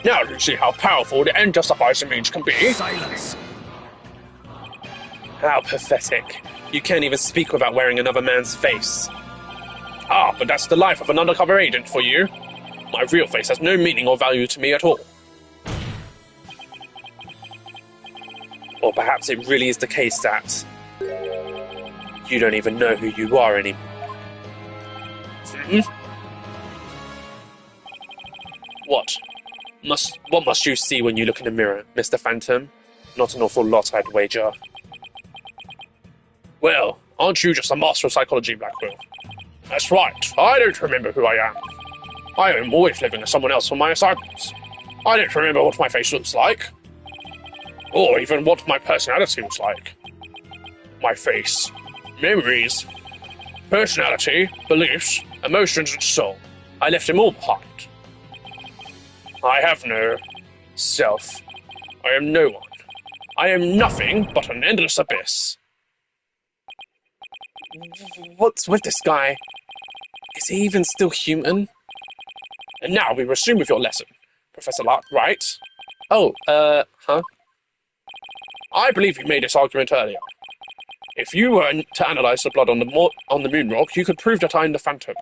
Now do you see how powerful the end justifies the means can be? Silence. How pathetic. You can't even speak without wearing another man's face. Ah, but that's the life of an undercover agent for you. My real face has no meaning or value to me at all. Or perhaps it really is the case that you don't even know who you are anymore. What? What must you see when you look in the mirror, Mr. Phantom? Not an awful lot, I'd wager. Well, aren't you just a master of psychology, Blackwell? That's right, I don't remember who I am. I am always living as someone else for my assignments. I don't remember what my face looks like. Or even what my personality was like. My face, memories, personality, beliefs, emotions, and soul. I left them all behind. I have no self. I am no one. I am nothing but an endless abyss. What's with this guy? Is he even still human? And now we resume with your lesson, Professor Wright. Oh, huh? I believe you made this argument earlier. If you were to analyze the blood on the moon rock, you could prove that I am the Phantom.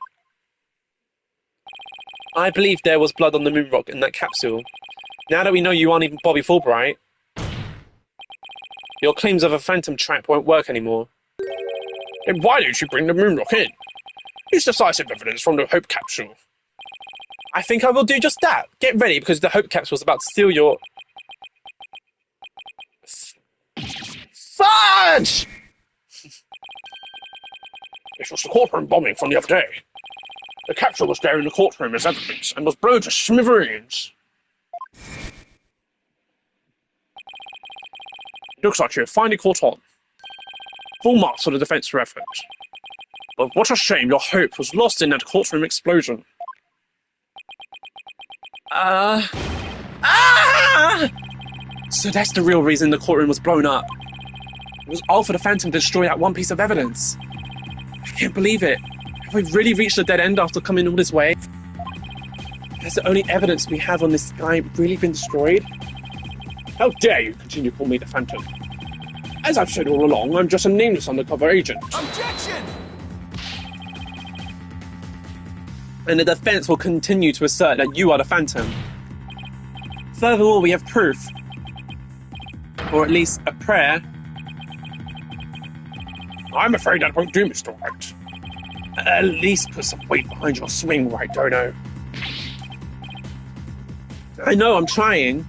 I believe there was blood on the moon rock in that capsule. Now that we know you aren't even Bobby Fulbright, your claims of a phantom trap won't work anymore. Then why don't you bring the moon rock in? It's decisive evidence from the Hope capsule. I think I will do just that. Get ready, because the Hope capsule is about to steal your... Fudge! It was the courtroom bombing from the other day. The capsule was there in the courtroom as evidence and was blown to smithereens. Looks like you have finally caught on. Full marks for the defense for effort. But what a shame your hope was lost in that courtroom explosion. So that's the real reason the courtroom was blown up. It was all for the Phantom to destroy that one piece of evidence. I can't believe it. Have we really reached a dead end after coming all this way? Has the only evidence we have on this guy really been destroyed? How dare you continue to call me the Phantom? As I've said all along, I'm just a nameless undercover agent. Objection! And the defense will continue to assert that you are the Phantom. Furthermore, we have proof. Or at least a prayer. I'm afraid that won't do, Mr. Wright. At least put some weight behind your swing, Right, Dono. I know, I'm trying.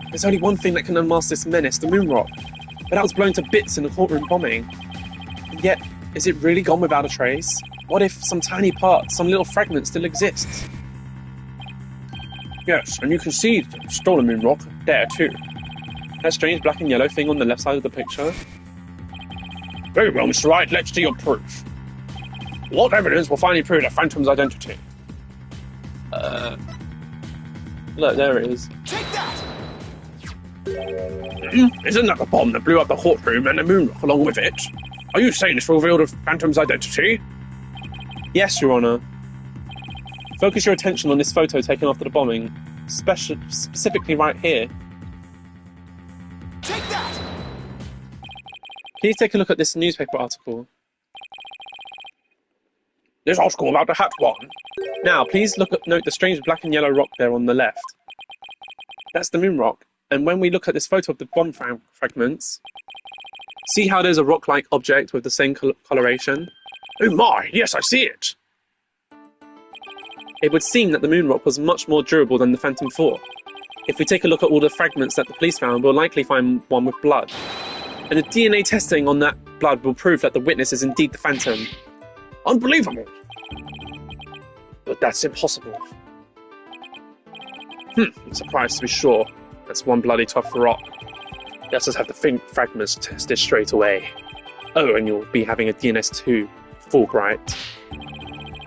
There's only one thing that can unmask this menace, the moon rock. But that was blown to bits in the courtroom bombing. And yet, is it really gone without a trace? What if some tiny part, some little fragment still exists? Yes, and you can see the stolen moon rock there too. That strange black and yellow thing on the left side of the picture? Very well, Mr. Wright, let's see your proof. What evidence will finally prove the Phantom's identity? Look, there it is. Take that! Isn't that the bomb that blew up the courtroom and the moon rock along with it? Are you saying this will reveal the Phantom's identity? Yes, Your Honor. Focus your attention on this photo taken after the bombing, specifically right here. Take that! Please take a look at this newspaper article. This article about the hat one. Now, please note the strange black and yellow rock there on the left. That's the moon rock. And when we look at this photo of the bomb fragments, see how there's a rock-like object with the same coloration? Oh my, yes, I see it. It would seem that the moon rock was much more durable than the Phantom 4. If we take a look at all the fragments that the police found, we'll likely find one with blood. And the DNA testing on that blood will prove that the witness is indeed the Phantom. Unbelievable. But that's impossible. I'm surprised to be sure. That's one bloody tough rock. Let us have the fragments tested straight away. Oh, and you'll be having a DNS2 Fulbright.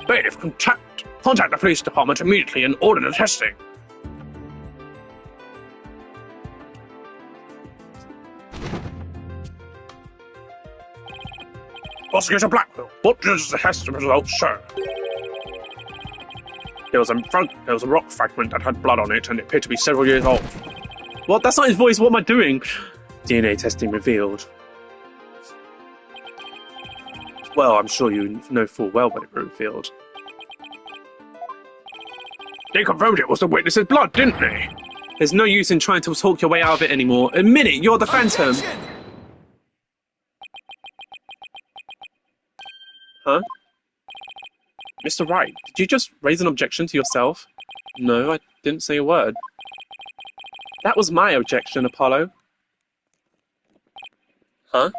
Bailiff, contact the police department immediately and order the testing. Prosecutor Blackwell, what does the test results show? There was a rock fragment that had blood on it, and it appeared to be several years old. What? That's not his voice. What am I doing? DNA testing revealed. Well, I'm sure you know full well what it revealed. They confirmed it was the witness's blood, didn't they? There's no use in trying to talk your way out of it anymore. Admit it, you're the Phantom. Objection! Huh? Mr. Wright, did you just raise an objection to yourself? No, I didn't say a word. That was my objection, Apollo. Huh?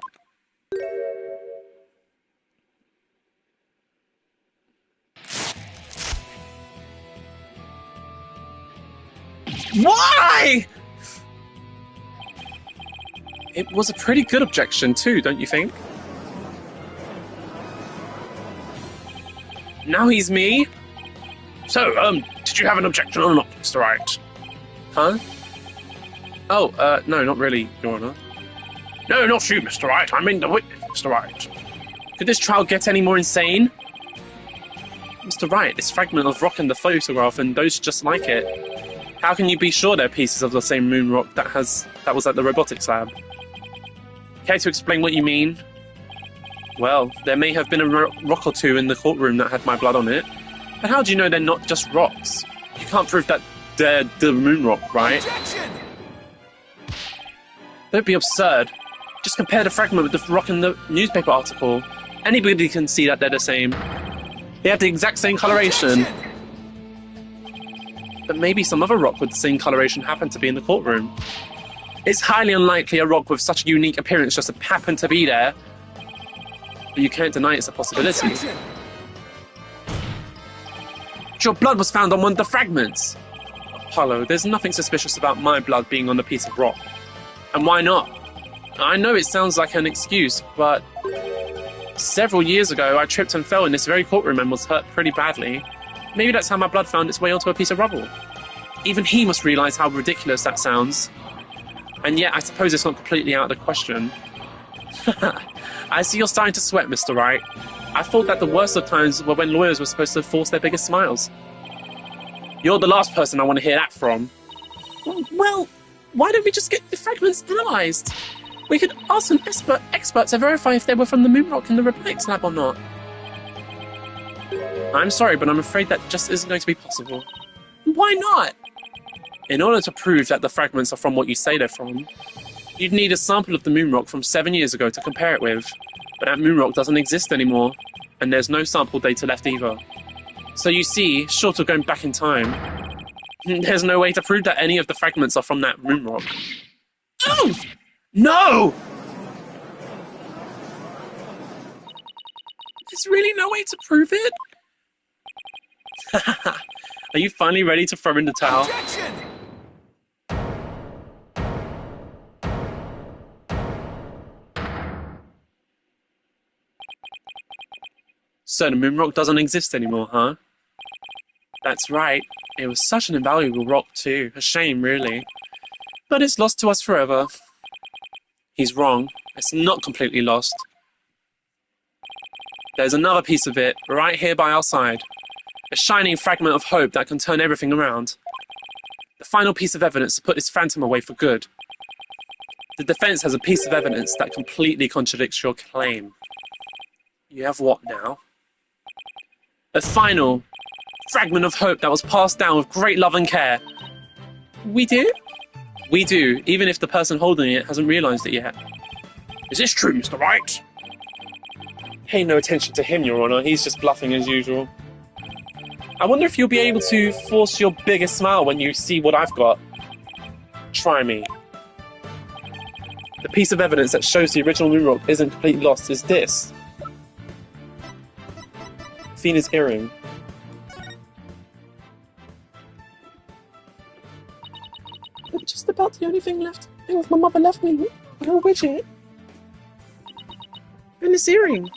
Why? It was a pretty good objection too, don't you think? Now he's me? So, did you have an objection or not, Mr. Wright? Huh? Oh, no, not really, Your Honor. No, not you, Mr. Wright. I mean the witness, Mr. Wright. Could this trial get any more insane? Mr. Wright, this fragment of rock in the photograph and those just like it. How can you be sure they're pieces of the same moon rock that was at the robotics lab? Care to explain what you mean? Well, there may have been a rock or two in the courtroom that had my blood on it. But how do you know they're not just rocks? You can't prove that they're the moon rock, right? Objection! Don't be absurd. Just compare the fragment with the rock in the newspaper article. Anybody can see that they're the same. They have the exact same coloration. Objection! But maybe some other rock with the same coloration happened to be in the courtroom. It's highly unlikely a rock with such a unique appearance just happened to be there. But you can't deny it's a possibility. Objection! Your blood was found on one of the fragments. Apollo, there's nothing suspicious about my blood being on a piece of rock. And why not? I know it sounds like an excuse, but several years ago I tripped and fell in this very courtroom and was hurt pretty badly. Maybe that's how my blood found its way onto a piece of rubble. Even he must realise how ridiculous that sounds. And yet I suppose it's not completely out of the question. I see you're starting to sweat, Mr. Wright. I thought that the worst of times were when lawyers were supposed to force their biggest smiles. You're the last person I want to hear that from. Well, why don't we just get the fragments analysed? We could ask some experts to verify if they were from the moon rock in the robotics lab or not. I'm sorry, but I'm afraid that just isn't going to be possible. Why not? In order to prove that the fragments are from what you say they're from, you'd need a sample of the moon rock from 7 years ago to compare it with. But that moon rock doesn't exist anymore, and there's no sample data left either. So you see, short of going back in time, there's no way to prove that any of the fragments are from that moon rock. Oh! No! There's really no way to prove it? Are you finally ready to throw in the towel? Objection! So the moon rock doesn't exist anymore, huh? That's right. It was such an invaluable rock too. A shame, really. But it's lost to us forever. He's wrong. It's not completely lost. There's another piece of it, right here by our side. A shining fragment of hope that can turn everything around. The final piece of evidence to put this phantom away for good. The defense has a piece of evidence that completely contradicts your claim. You have what now? A final fragment of hope that was passed down with great love and care. We do? We do, even if the person holding it hasn't realised it yet. Is this true, Mr. Wright? Pay no attention to him, Your Honour. He's just bluffing as usual. I wonder if you'll be able to force your biggest smile when you see what I've got. Try me. The piece of evidence that shows the original moon rock isn't completely lost is this. Athena's earring. It's just about the only thing left. Things my mother left me. A widget. And this earring.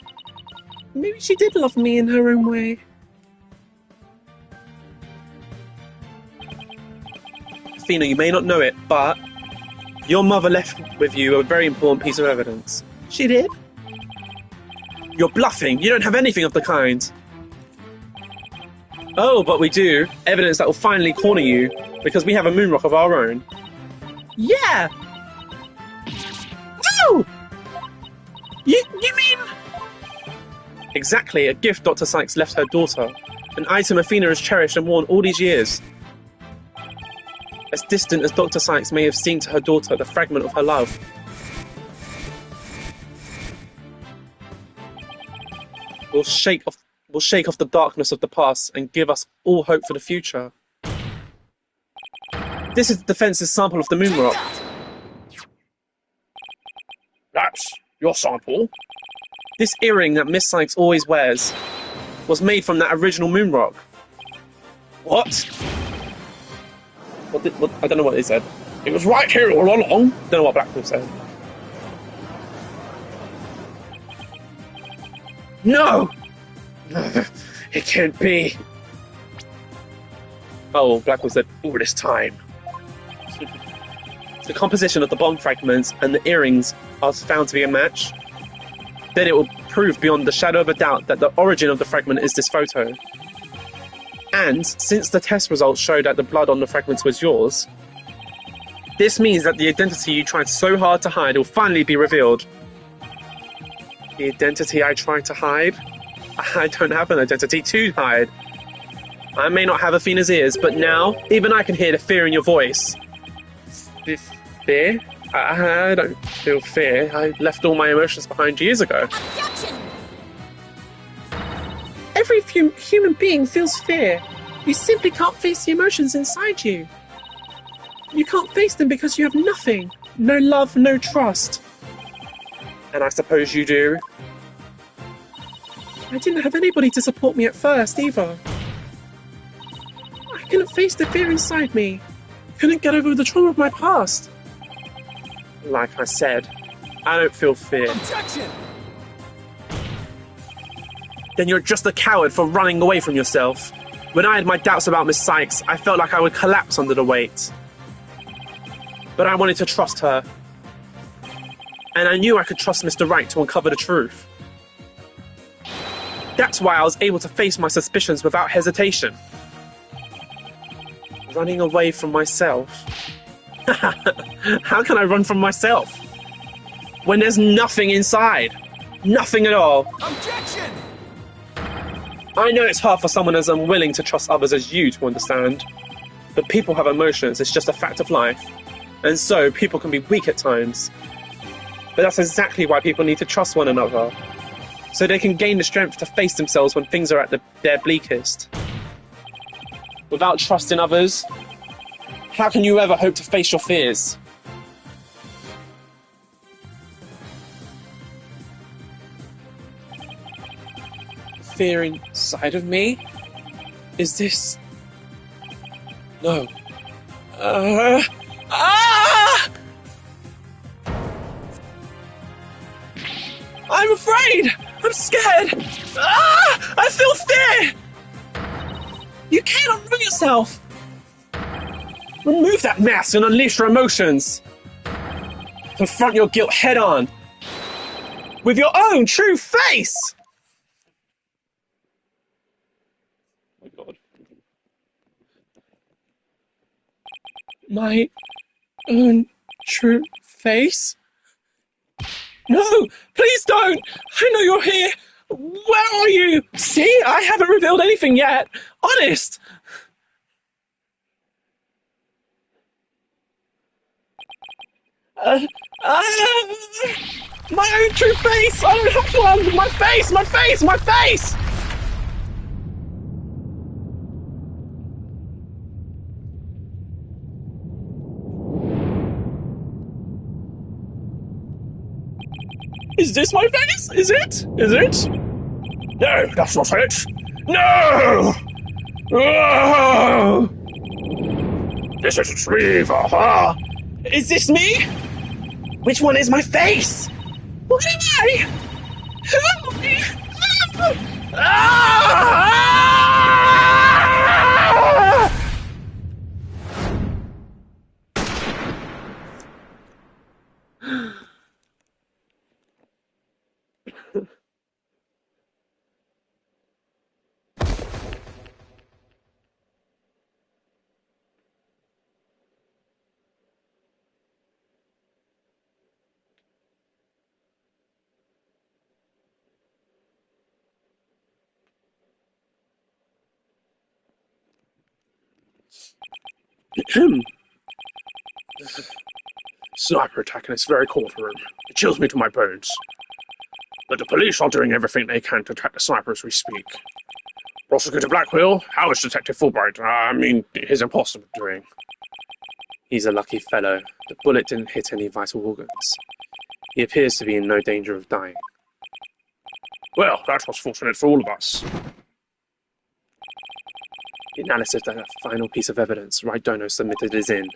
Maybe she did love me in her own way. Athena, you may not know it, but your mother left with you a very important piece of evidence. She did? You're bluffing. You don't have anything of the kind. Oh, but we do. Evidence that will finally corner you, because we have a moon rock of our own. Yeah! Woo! You mean... Exactly, a gift Dr. Sykes left her daughter. An item Athena has cherished and worn all these years. As distant as Dr. Sykes may have seemed to her daughter, the fragment of her love. Will shake off the darkness of the past and give us all hope for the future. This is the defense's sample of the moon rock. That's your sample? This earring that Miss Sykes always wears was made from that original moon rock. What? I don't know what they said. It was right here all along. Don't know what Blackpool said. No! It can't be. Oh, Blackpool said, All this time. the composition of the bomb fragments and the earrings are found to be a match, then it will prove beyond the shadow of a doubt that the origin of the fragment is this photo. And since the test results showed that the blood on the fragments was yours, this means that the identity you tried so hard to hide will finally be revealed. The identity I tried to hide? I don't have an identity to hide. I may not have Athena's ears, but now even I can hear the fear in your voice. Fear? I don't feel fear. I left all my emotions behind years ago. Objection! Every human being feels fear. You simply can't face the emotions inside you. You can't face them because you have nothing. No love, no trust. And I suppose you do. I didn't have anybody to support me at first, either. I couldn't face the fear inside me. Couldn't get over the trauma of my past. Like I said, I don't feel fear. Objection! Then you're just a coward for running away from yourself. When I had my doubts about Miss Sykes, I felt like I would collapse under the weight. But I wanted to trust her. And I knew I could trust Mr. Wright to uncover the truth. That's why I was able to face my suspicions without hesitation. Running away from myself? How can I run from myself? When there's nothing inside. Nothing at all. Objection! I know it's hard for someone as unwilling to trust others as you to understand. But people have emotions, it's just a fact of life. And so, people can be weak at times. But that's exactly why people need to trust one another. So they can gain the strength to face themselves when things are at their bleakest. Without trust in others, how can you ever hope to face your fears? Fear inside of me? Is this... No. I'm afraid! I'm scared! I feel fear! You can't unroot yourself! Remove that mask and unleash your emotions! Confront your guilt head on! With your own true face! Oh my god. My own true face? No! Please don't! I know you're here! Where are you? See? I haven't revealed anything yet! Honest! My own true face! I don't have one! My face! My face! My face! Is this my face? Is it? Is it? No, that's not it. No! Oh! This is Reaver, huh? Is this me? Which one is my face? What am I? Help me! Ah! Sniper attack in this very courtroom. It chills me to my bones. But the police are doing everything they can to track the sniper as we speak. Prosecutor Blackwell, how is Detective Fulbright? His imposter doing? He's a lucky fellow. The bullet didn't hit any vital organs. He appears to be in no danger of dying. Well, that was fortunate for all of us. The analysis of that final piece of evidence Wright Dono submitted is in.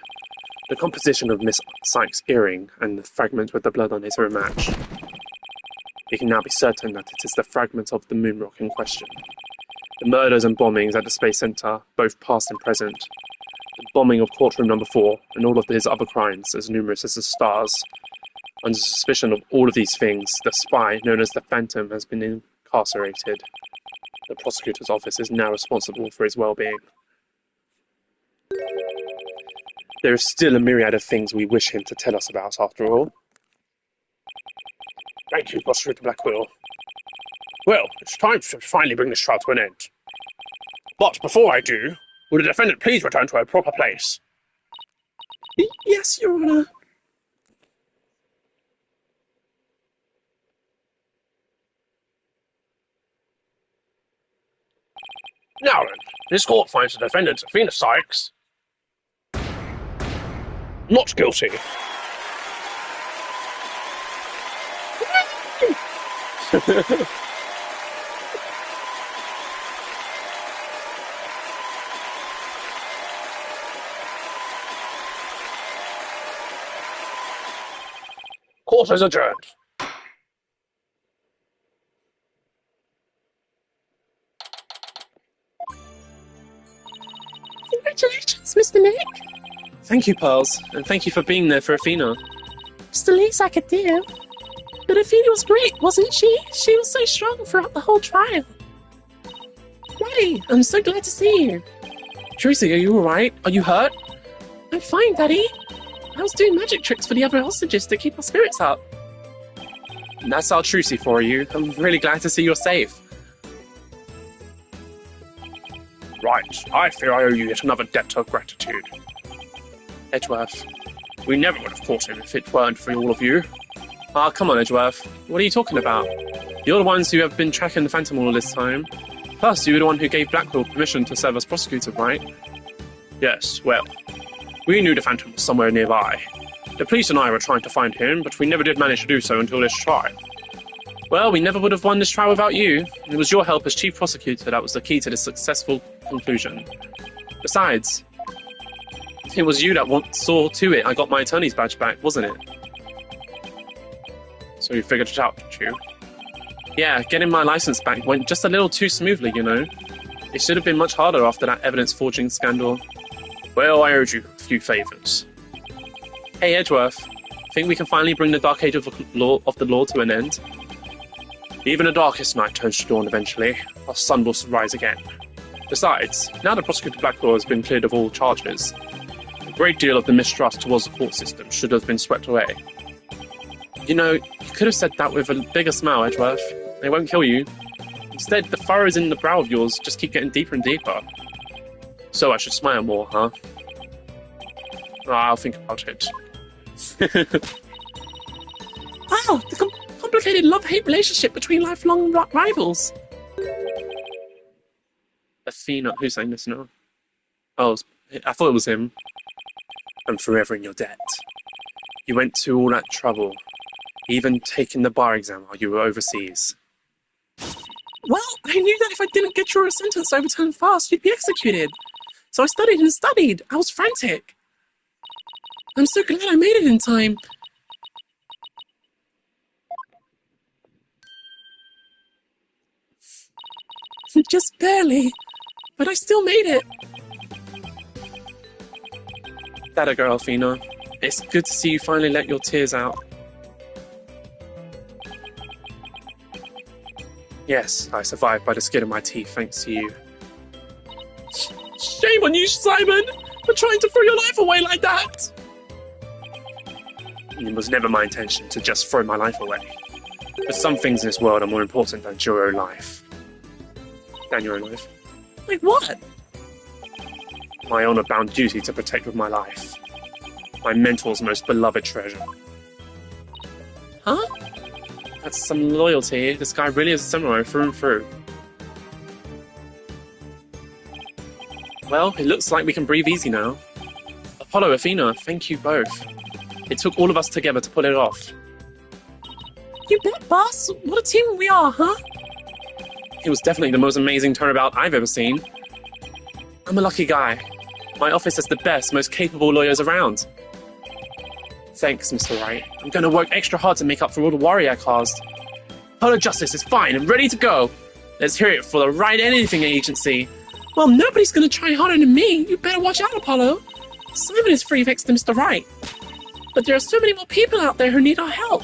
The composition of Miss Sykes' earring and the fragment with the blood on it are a match. We can now be certain that it is the fragment of the moon rock in question. The murders and bombings at the Space Center, both past and present. The bombing of courtroom number 4, and all of his other crimes, as numerous as the stars. Under suspicion of all of these things, the spy, known as the Phantom, has been incarcerated. The prosecutor's office is now responsible for his well-being. There is still a myriad of things we wish him to tell us about, after all. Thank you, Prosecutor Blackwell. Well, it's time to finally bring this trial to an end. But before I do, will the defendant please return to her proper place? Yes, Your Honor. Now then, this court finds the defendant, Athena Sykes, not guilty. Court is adjourned. Congratulations, Mr. Nick. Thank you, Pearls, and thank you for being there for Athena. It's the least I could do. But Athena was great, wasn't she? She was so strong throughout the whole trial. Daddy, I'm so glad to see you. Tracy, are you alright? Are you hurt? I'm fine, Daddy. I was doing magic tricks for the other hostages to keep our spirits up. That's our Tracy for you. I'm really glad to see you're safe. Right, I fear I owe you yet another debt of gratitude. Edgeworth. We never would have caught him if it weren't for all of you. Ah, come on, Edgeworth. What are you talking about? You're the ones who have been tracking the Phantom all this time. Plus, you were the one who gave Blackwell permission to serve as prosecutor, right? Yes, well, we knew the Phantom was somewhere nearby. The police and I were trying to find him, but we never did manage to do so until this trial. Well, we never would have won this trial without you. It was your help as chief prosecutor that was the key to the successful conclusion. Besides, it was you that saw to it I got my attorney's badge back, wasn't it? So you figured it out, didn't you? Yeah, getting my license back went just a little too smoothly, you know. It should have been much harder after that evidence forging scandal. Well, I owed you a few favours. Hey, Edgeworth, think we can finally bring the Dark Age of the law to an end? Even the darkest night turns to dawn eventually. Our sun will rise again. Besides, now that Prosecutor Blackwell has been cleared of all charges, a great deal of the mistrust towards the court system should have been swept away. You know, you could have said that with a bigger smile, Edgeworth. They won't kill you. Instead, the furrows in the brow of yours just keep getting deeper and deeper. So I should smile more, huh? I'll think about it. Wow, the complicated love-hate relationship between lifelong rivals. Athena, who's saying this now? Oh, I thought it was him. I'm forever in your debt. You went to all that trouble, even taking the bar exam while you were overseas. Well, I knew that if I didn't get your sentence overturned fast, you'd be executed. So I studied and studied. I was frantic. I'm so glad I made it in time. Just barely. But I still made it. That a girl, Athena. It's good to see you finally let your tears out. Yes, I survived by the skin of my teeth thanks to you. Shame on you, Simon, for trying to throw your life away like that. It was never my intention to just throw my life away. But some things in this world are more important than your own life. Than your own life. Like what? my honor-bound duty to protect with my life. My mentor's most beloved treasure. Huh? That's some loyalty. This guy really is a samurai through and through. Well, it looks like we can breathe easy now. Apollo, Athena, thank you both. It took all of us together to pull it off. You bet, boss. What a team we are, huh? It was definitely the most amazing turnabout I've ever seen. I'm a lucky guy. My office has the best, most capable lawyers around. Thanks, Mr. Wright. I'm going to work extra hard to make up for all the worry I caused. Apollo Justice is fine and ready to go. Let's hear it for the Wright Anything Agency. Well, nobody's gonna try harder than me. You better watch out, Apollo. Simon is free thanks to Mr. Wright. But there are so many more people out there who need our help.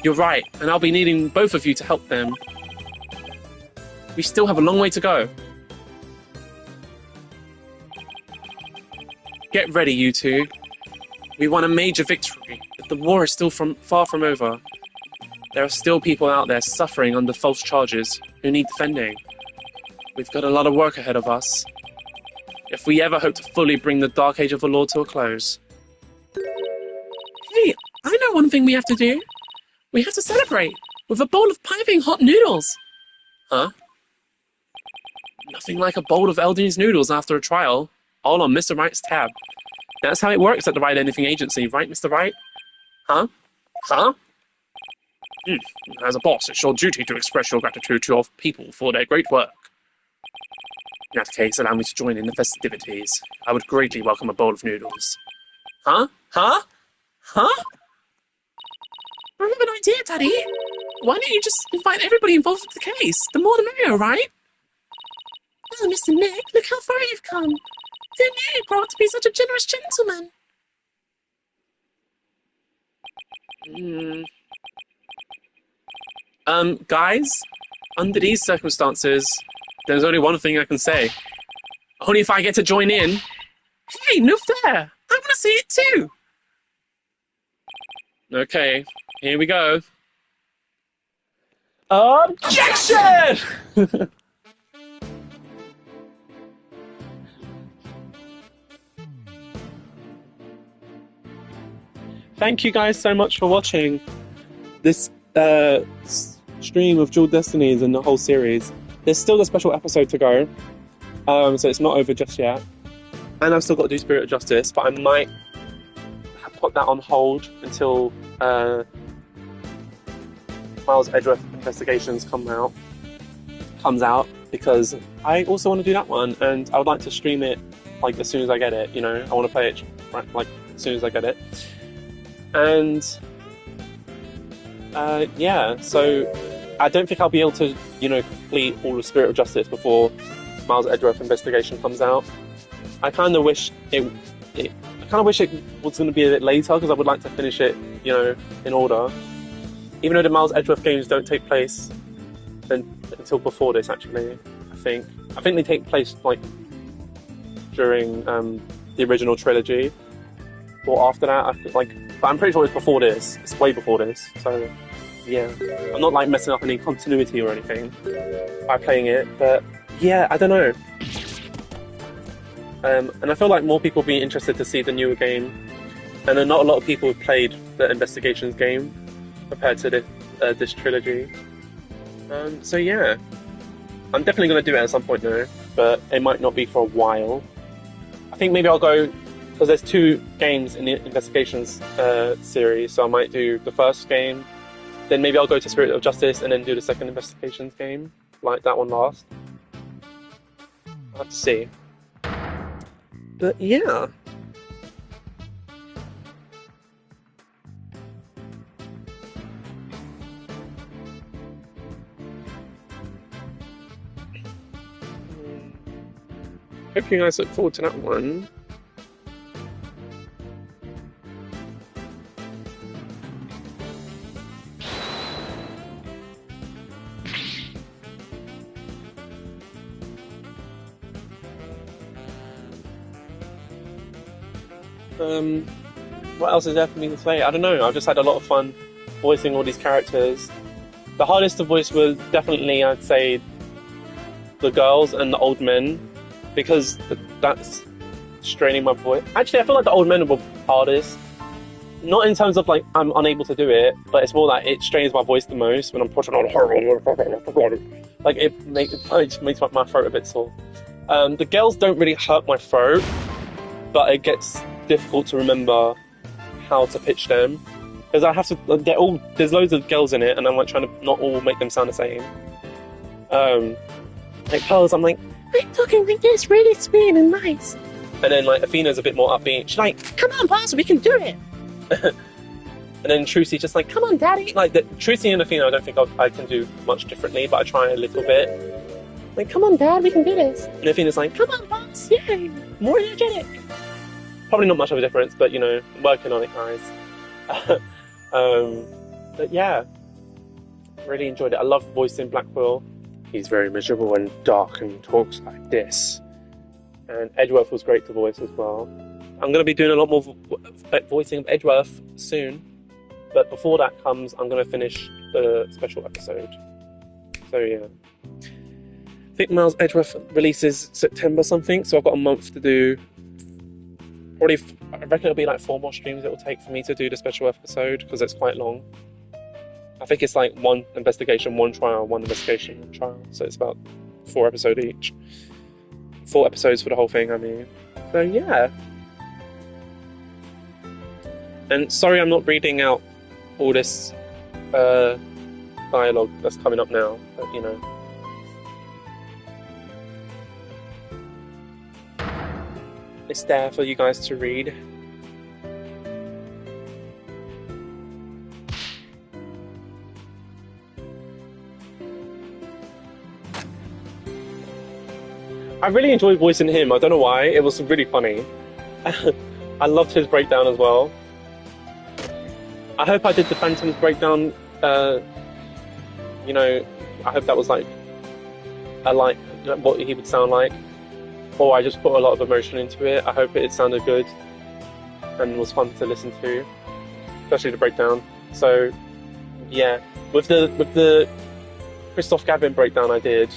You're right, and I'll be needing both of you to help them. We still have a long way to go. Get ready, you two. We won a major victory, but the war is still far from over. There are still people out there suffering under false charges who need defending. We've got a lot of work ahead of us, if we ever hope to fully bring the Dark Age of the Law to a close. Hey, I know one thing we have to do. We have to celebrate with a bowl of piping hot noodles. Huh? Nothing like a bowl of Elden's noodles after a trial, all on Mr. Wright's tab. That's how it works at the Wright Anything Agency, right, Mr. Wright? Huh? Huh? As a boss, it's your duty to express your gratitude to your people for their great work. In that case, allow me to join in the festivities. I would greatly welcome a bowl of noodles. Huh? Huh? Huh? I have an idea, Daddy. Why don't you just invite everybody involved with the case? The more the merrier, right? Oh, Mr. Nick, look how far you've come. Who knew you grew up to be such a generous gentleman? Guys, under these circumstances, there's only one thing I can say. Only if I get to join in. Hey, no fair. I want to see it too. Okay, here we go. Objection! Thank you guys so much for watching this stream of Dual Destinies and the whole series. There's still a special episode to go, so it's not over just yet. And I've still got to do Spirit of Justice, but I might put that on hold until Miles Edgeworth Investigations comes out, because I also want to do that one, and I would like to stream it like as soon as I get it. You know, I want to play it like as soon as I get it. And yeah, so I don't think I'll be able to, you know, complete all of Spirit of Justice before Miles Edgeworth Investigation comes out. I kind of wish it was going to be a bit later, because I would like to finish it, you know, in order. Even though the Miles Edgeworth games don't take place until before this, actually, I think they take place like during the original trilogy or after that. I feel like, but I'm pretty sure it's before this. It's way before this. So yeah, I'm not like messing up any continuity or anything by playing it, but yeah, I don't know. And I feel like more people will be interested to see the newer game, and not a lot of people have played the Investigations game compared to this trilogy. So yeah, I'm definitely going to do it at some point now, but it might not be for a while. I think maybe I'll go, because there's 2 games in the Investigations series, so I might do the first game, then maybe I'll go to Spirit of Justice and then do the second Investigations game, like that one last. I'll have to see. But yeah. Hope you guys look forward to that one. What else is there for me to say? I don't know. I've just had a lot of fun voicing all these characters. The hardest to voice was definitely, I'd say, the girls and the old men, because that's straining my voice. Actually, I feel like the old men were hardest. Not in terms of like I'm unable to do it, but it's more that it strains my voice the most when I'm pushing on. Like it makes my throat a bit sore. The girls don't really hurt my throat, but it gets difficult to remember how to pitch them because I have to. There's loads of girls in it, and I'm like trying to not all make them sound the same. Like Pearls, I'm like, I'm talking like this, really sweet and nice. and then like Athena's a bit more upbeat. She's like, Come on, boss, we can do it. and then Trucy's just like, Come on, daddy. like Trucy and Athena, I don't think I can do much differently, but I try a little bit. Like, come on, dad, we can do this. And Athena's like, Come on, boss, yay, more energetic. probably not much of a difference, but you know, working on it, guys. But yeah, really enjoyed it. I love voicing Blackwell. He's very miserable and dark and talks like this. And Edgeworth was great to voice as well. I'm going to be doing a lot more voicing of Edgeworth soon. But before that comes, I'm going to finish the special episode. So yeah. I think Miles Edgeworth releases September something, so I've got a month to do. Probably, I reckon it'll be like 4 more streams it will take for me to do the special episode, because it's quite long. I think it's like 1 investigation, 1 trial, 1 investigation, 1 trial. So it's about 4 episodes each. 4 episodes for the whole thing, I mean. So yeah. And sorry I'm not reading out all this dialogue that's coming up now, but you know. It's there for you guys to read. I really enjoyed voicing him. I don't know why. It was really funny. I loved his breakdown as well. I hope I did the Phantom's breakdown. You know, I hope that was like what he would sound like. Or I just put a lot of emotion into it. I hope it sounded good and was fun to listen to, especially the breakdown. So, yeah, with the Christoph Gavin breakdown I did,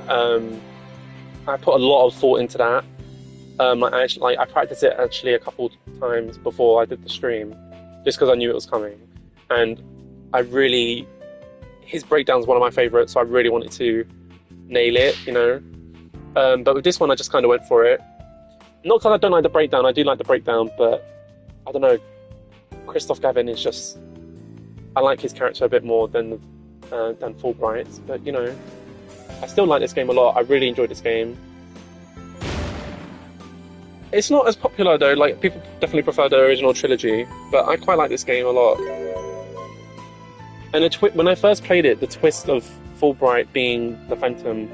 I put a lot of thought into that. I practiced it actually a couple times before I did the stream, just because I knew it was coming, and his breakdown's one of my favourites, so I really wanted to nail it, you know. But with this one, I just kind of went for it. Not because I don't like the breakdown, I do like the breakdown, but I don't know. Christoph Gavin is just... I like his character a bit more than Fulbright, but you know, I still like this game a lot. I really enjoyed this game. It's not as popular though, like people definitely prefer the original trilogy, but I quite like this game a lot. And when I first played it, the twist of Fulbright being the Phantom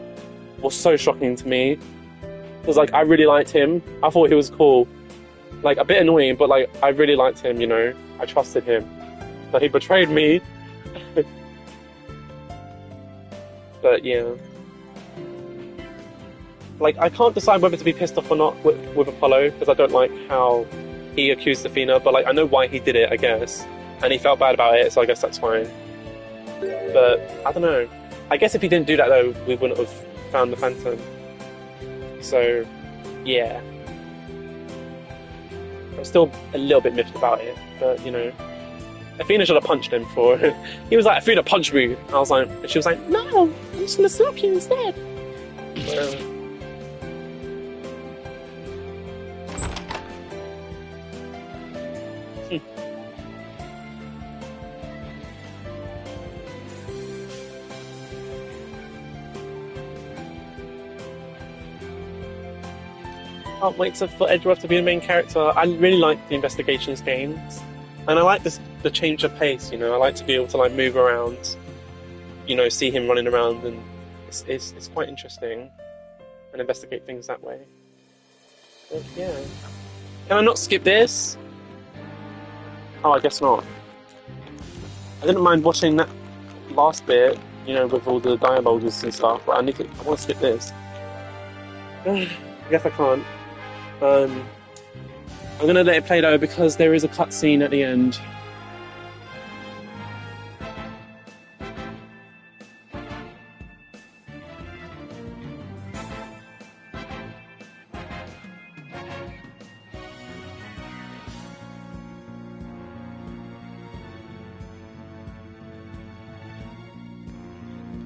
was so shocking to me. It was like, I really liked him. I thought he was cool. Like, a bit annoying, but like, I really liked him, you know? I trusted him. But he betrayed me. But yeah. Like, I can't decide whether to be pissed off or not with Apollo, because I don't like how he accused Athena, but like, I know why he did it, I guess. And he felt bad about it, so I guess that's fine. But, I don't know. I guess if he didn't do that though, we wouldn't have found the Phantom. So, yeah. I'm still a little bit miffed about it, but you know. Athena should have punched him for it. He was like, Athena, punch me! I was like, and she was like, No, I'm just gonna slap you instead. Can't wait for Edgeworth to be the main character. I really like the investigations games, and I like the change of pace. You know, I like to be able to like move around. You know, see him running around, and it's quite interesting, and investigate things that way. But yeah, can I not skip this? Oh, I guess not. I didn't mind watching that last bit, you know, with all the dialogues and stuff, but I want to skip this. I guess I can't. I'm gonna let it play though, because there is a cutscene at the end.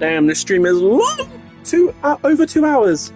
Damn, this stream is long! Over 2 hours.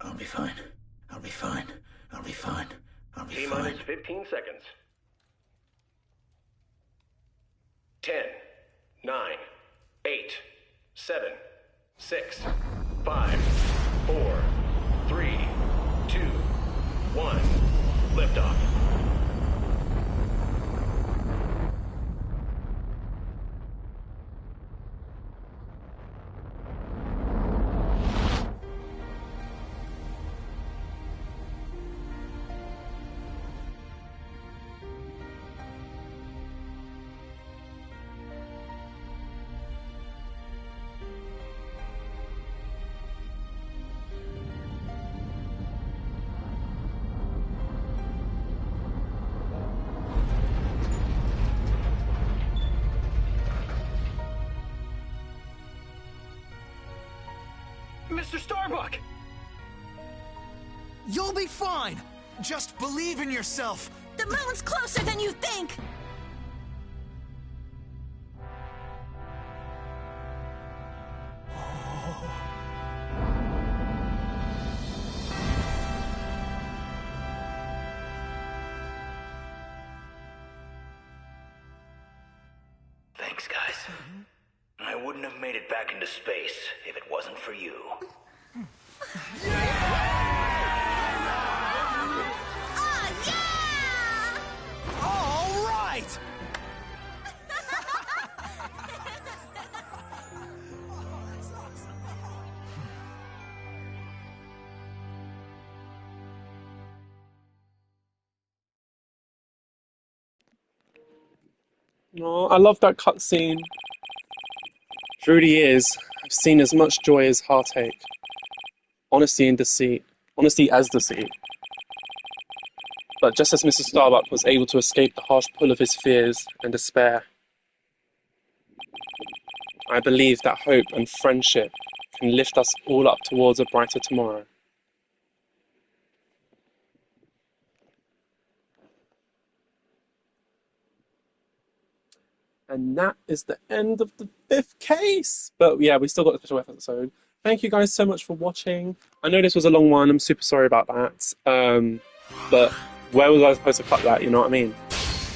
I'll be fine. I'll be fine. I'll be fine. I'll be fine. T-minus 15 seconds. 10, 9, 8, 7, 6, 5, 4, 3, 2, 1. Liftoff. Mr. Starbuck! You'll be fine! Just believe in yourself! The moon's closer than you think! Thanks, guys. I wouldn't have made it back into space if it wasn't for you. All right! Oh, I love that cutscene. Through the years, I've seen as much joy as heartache, honesty and deceit, honesty as deceit. But just as Mr. Starbuck was able to escape the harsh pull of his fears and despair, I believe that hope and friendship can lift us all up towards a brighter tomorrow. And that is the end of the 5th case. But yeah, we still got the special weapon episode. Thank you guys so much for watching. I know this was a long one. I'm super sorry about that. But where was I supposed to cut that? You know what I mean?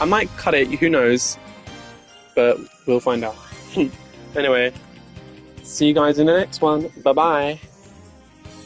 I might cut it. Who knows? But we'll find out. Anyway, see you guys in the next one. Bye-bye.